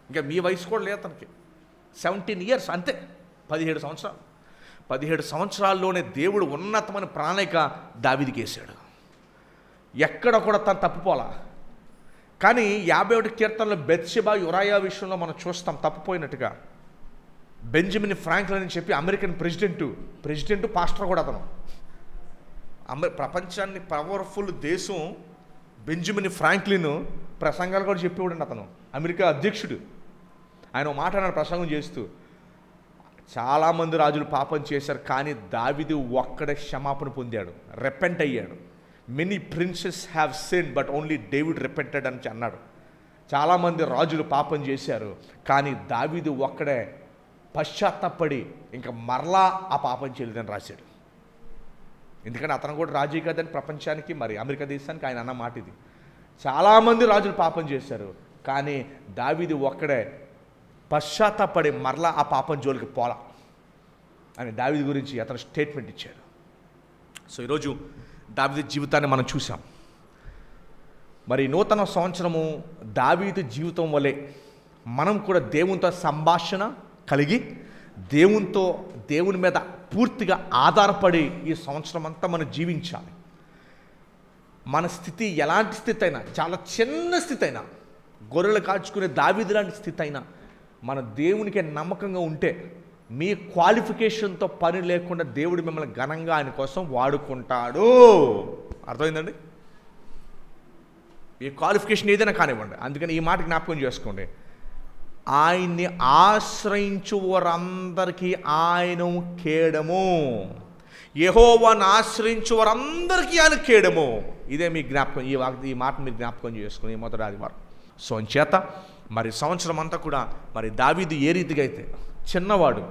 ఇంకా మీ వయసు కూడా లేదు అతనికి. 17 ఇయర్స్ అంతే. 17 సంవత్సరాలు. 17 సంవత్సరాల్లోనే దేవుడు ఉన్నతమైన ప్రణాళిక దావీదుకి వేశాడు. ఎక్కడ కూడా తను తప్పిపోలా. కానీ 51 కీర్తనలో బెత్షెబా, యురాయా విషయంలో మనం చూస్తాం తప్పిపోయినట్టుగా. బెంజమిన్ ఫ్రాంక్లిన్ అని చెప్పి అమెరికన్ ప్రెసిడెంట్ పాస్టర్ కూడా అతను. ప్రపంచాన్ని పవర్ఫుల్ దేశం బెంజమిన్ ఫ్రాంక్లిన్ ప్రసంగాలు కూడా చెప్పేవాడండి అతను. అమెరికా అధ్యక్షుడు. ఆయన మాట అన్నాడు ప్రసంగం చేస్తూ, చాలామంది రాజులు పాపం చేశారు, కానీ దావీదు ఒక్కడే క్షమాపణ పొందాడు, రెపెంట్ అయ్యాడు. Many princess have sin but only David repented అని అన్నాడు. చాలామంది రాజులు పాపం చేశారు, కానీ దావీదు ఒక్కడే పశ్చాత్తాపడి ఇంకా మరలా ఆ పాపం చేయలేదని రాశాడు. ఎందుకంటే అతను కూడా రాజీ కదని ప్రపంచానికి, మరి అమెరికా దేశానికి ఆయన అన్న మాట ఇది. చాలామంది రాజులు పాపం చేశారు, కానీ దావీదు ఒక్కడే పశ్చాత్తాపడి మరలా ఆ పాపం జోలికి పోలా అని దావీదు గురించి అతను స్టేట్మెంట్ ఇచ్చాడు. సో ఈరోజు దావీదు జీవితాన్ని మనం చూసాం. మరి నూతన సంవత్సరము దావీదు జీవితం వలె మనం కూడా దేవునితో సంభాషణ కలిగి, దేవుని మీద పూర్తిగా ఆధారపడి ఈ సంవత్సరం అంతా మనం జీవించాలి. మన స్థితి ఎలాంటి స్థితి అయినా, చాలా చిన్న స్థితి అయినా, గొర్రెలు కాచుకునే దావీదు లాంటి స్థితి అయినా, మన దేవునికి నమ్మకంగా ఉంటే మీ క్వాలిఫికేషన్తో పని లేకుండా దేవుడు మిమ్మల్ని ఘనంగా ఆయన కోసం వాడుకుంటాడు. అర్థమైందండి? మీ క్వాలిఫికేషన్ ఏదైనా కానివ్వండి. అందుకని ఈ మాట జ్ఞాపకం చేసుకోండి. ఆయన్ని ఆశ్రయించు వారందరికీ ఆయన కేడము. యెహోవాను ఆశ్రయించు వారందరికీ ఆయన కేడము. ఇదే మీ జ్ఞాపకం. ఈ మాట మీరు జ్ఞాపకం చేసుకుని ఈ మొదటి ఆదివారం. సో అంచేత మరి సంవత్సరం అంతా కూడా మరి దావీదు ఏ రీతిగా అయితే చిన్నవాడు,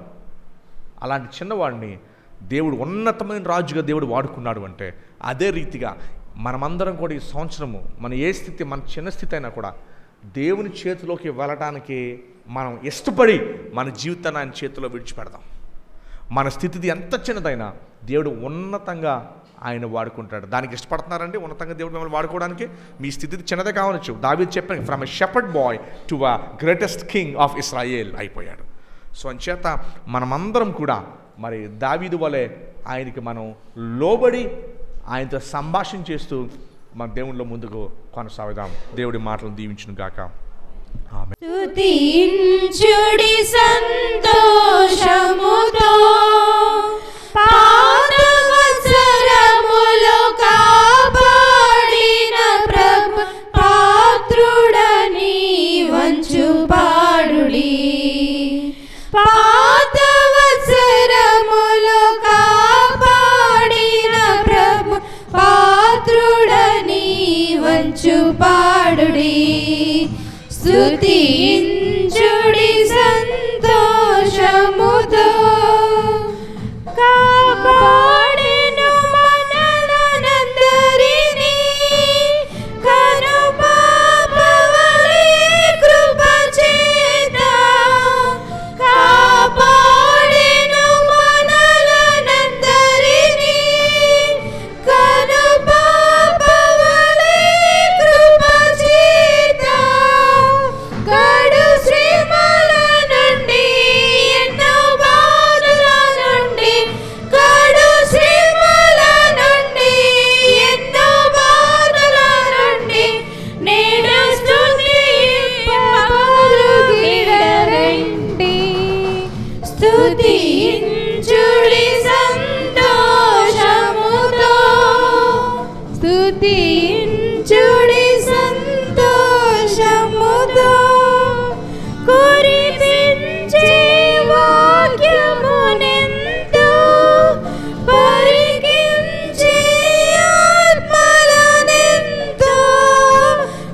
అలాంటి చిన్నవాడిని దేవుడు ఉన్నతమైన రాజుగా దేవుడు వాడుకున్నాడు అంటే, అదే రీతిగా మనమందరం కూడా ఈ సంవత్సరము మన ఏ స్థితి, మన చిన్న స్థితి అయినా కూడా దేవుని చేతిలోకి వెళ్ళటానికి మనం ఇష్టపడి మన జీవితాన్ని ఆయన చేతిలో విడిచిపెడదాం. మన స్థితి ఎంత చిన్నదైనా దేవుడు ఉన్నతంగా ఆయన వాడుకుంటాడు. దానికి ఇష్టపడుతున్నారండి ఉన్నతంగా దేవుడు మిమ్మల్ని వాడుకోవడానికి? మీ స్థితి చిన్నదే కావచ్చు. దావీదు చెప్పాను, from a shepherd boy to a greatest king of Israel అయిపోయాడు. సో అంచేత మనమందరం కూడా మరి దావీదు వలె ఆయనకి మనం లోబడి ఆయనతో సంభాషణ చేస్తూ మన దేవునిలో ముందుకు కొనసాగుదాం. దేవుడి మాటలను దీవించును గాక. ఆమేన్. స్తుతించుడి సంతోషముతో, పాదవత్సరములు కాపాడిన ప్రభు పాత్రుడని వంచు పాడుడి. పాదవత్సరములు కాపాడిన ప్రభు పాత్రుడని వంచు పాడుడి. స్తుతించుడి సంతోషముతో, కాపాడెను మనలనందరినీ కను పాపవలె స్తుతించుడి సంతోషముతో కురిపించే వాక్యమునెంతో పరికించే ఆత్మలనెంతో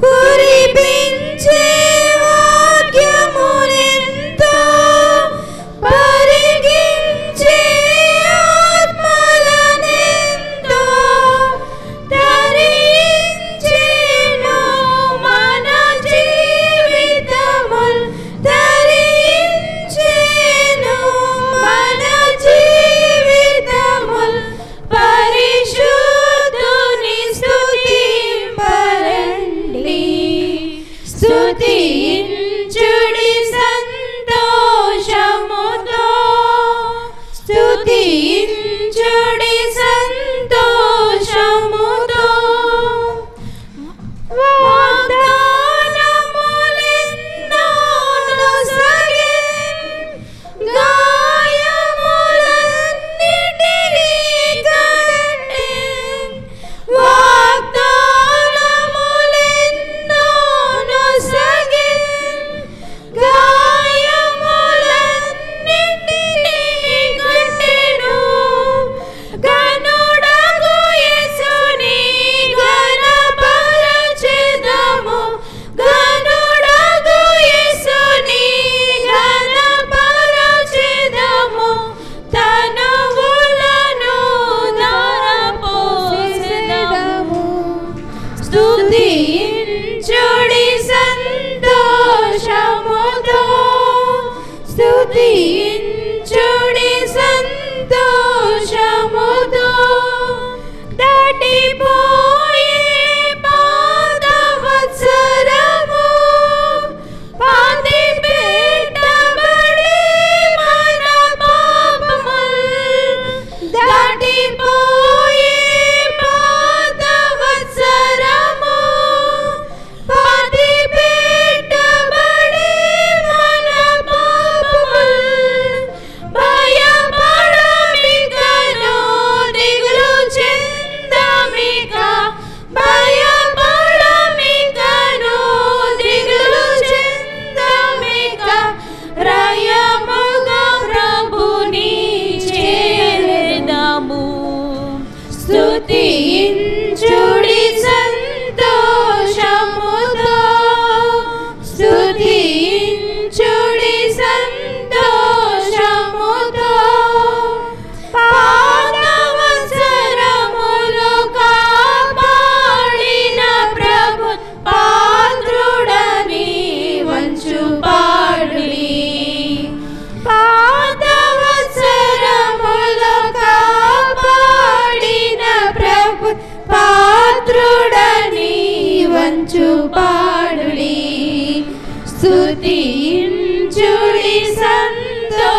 కురిపించే వాక్యమునెంతో పరికించే ఆత్మలనెంతో ధరించెను మన జీవితముల్ ధరించెను మన జీవితముల్ పరిశుద్ధుని స్తుతింపరండి స్తుతించుడి సంతోషముతో స్తుతించుడి సంతోషముతో వాగ్దానములెన్నో నొసగెన్ గాయములన్నిటినీ కడెన్ వాగ్దానములెన్నో నొసగెన్ గాయములన్నిటినీ కట్టెను గనుడగు యేసుని ఘనపరచెదము గనుడగు యేసుని ఘనపరచెదము తనువులను ధారపోసెదము స్తుతించుడి సంతోషముతో స్తుతించుడి సంతోషముతో దాటిపోయే పాదవత్సరము పాతి పెట్టబడే మన పాపముల్ దాటిపోయే పాదవత్సరము పాతి పెట్టబడే మన పాపముల్ భయపడమికను దిగులు చెందమిక భయపడమికను దిగులు చెందమిక రయముగా ప్రభుని చేరెదము స్తుతించుడి సంతోషముతో స్తుతించుడి సంతోషముతో పాదవత్సరములు కాపాడిన ప్రభు పాత్రుడని వంచు పాడుడి పాదవత్సరములు కాపాడిన ప్రభు పాత్రుడని వంచు పాడుడి స్తుతించుడి సంతోషముతో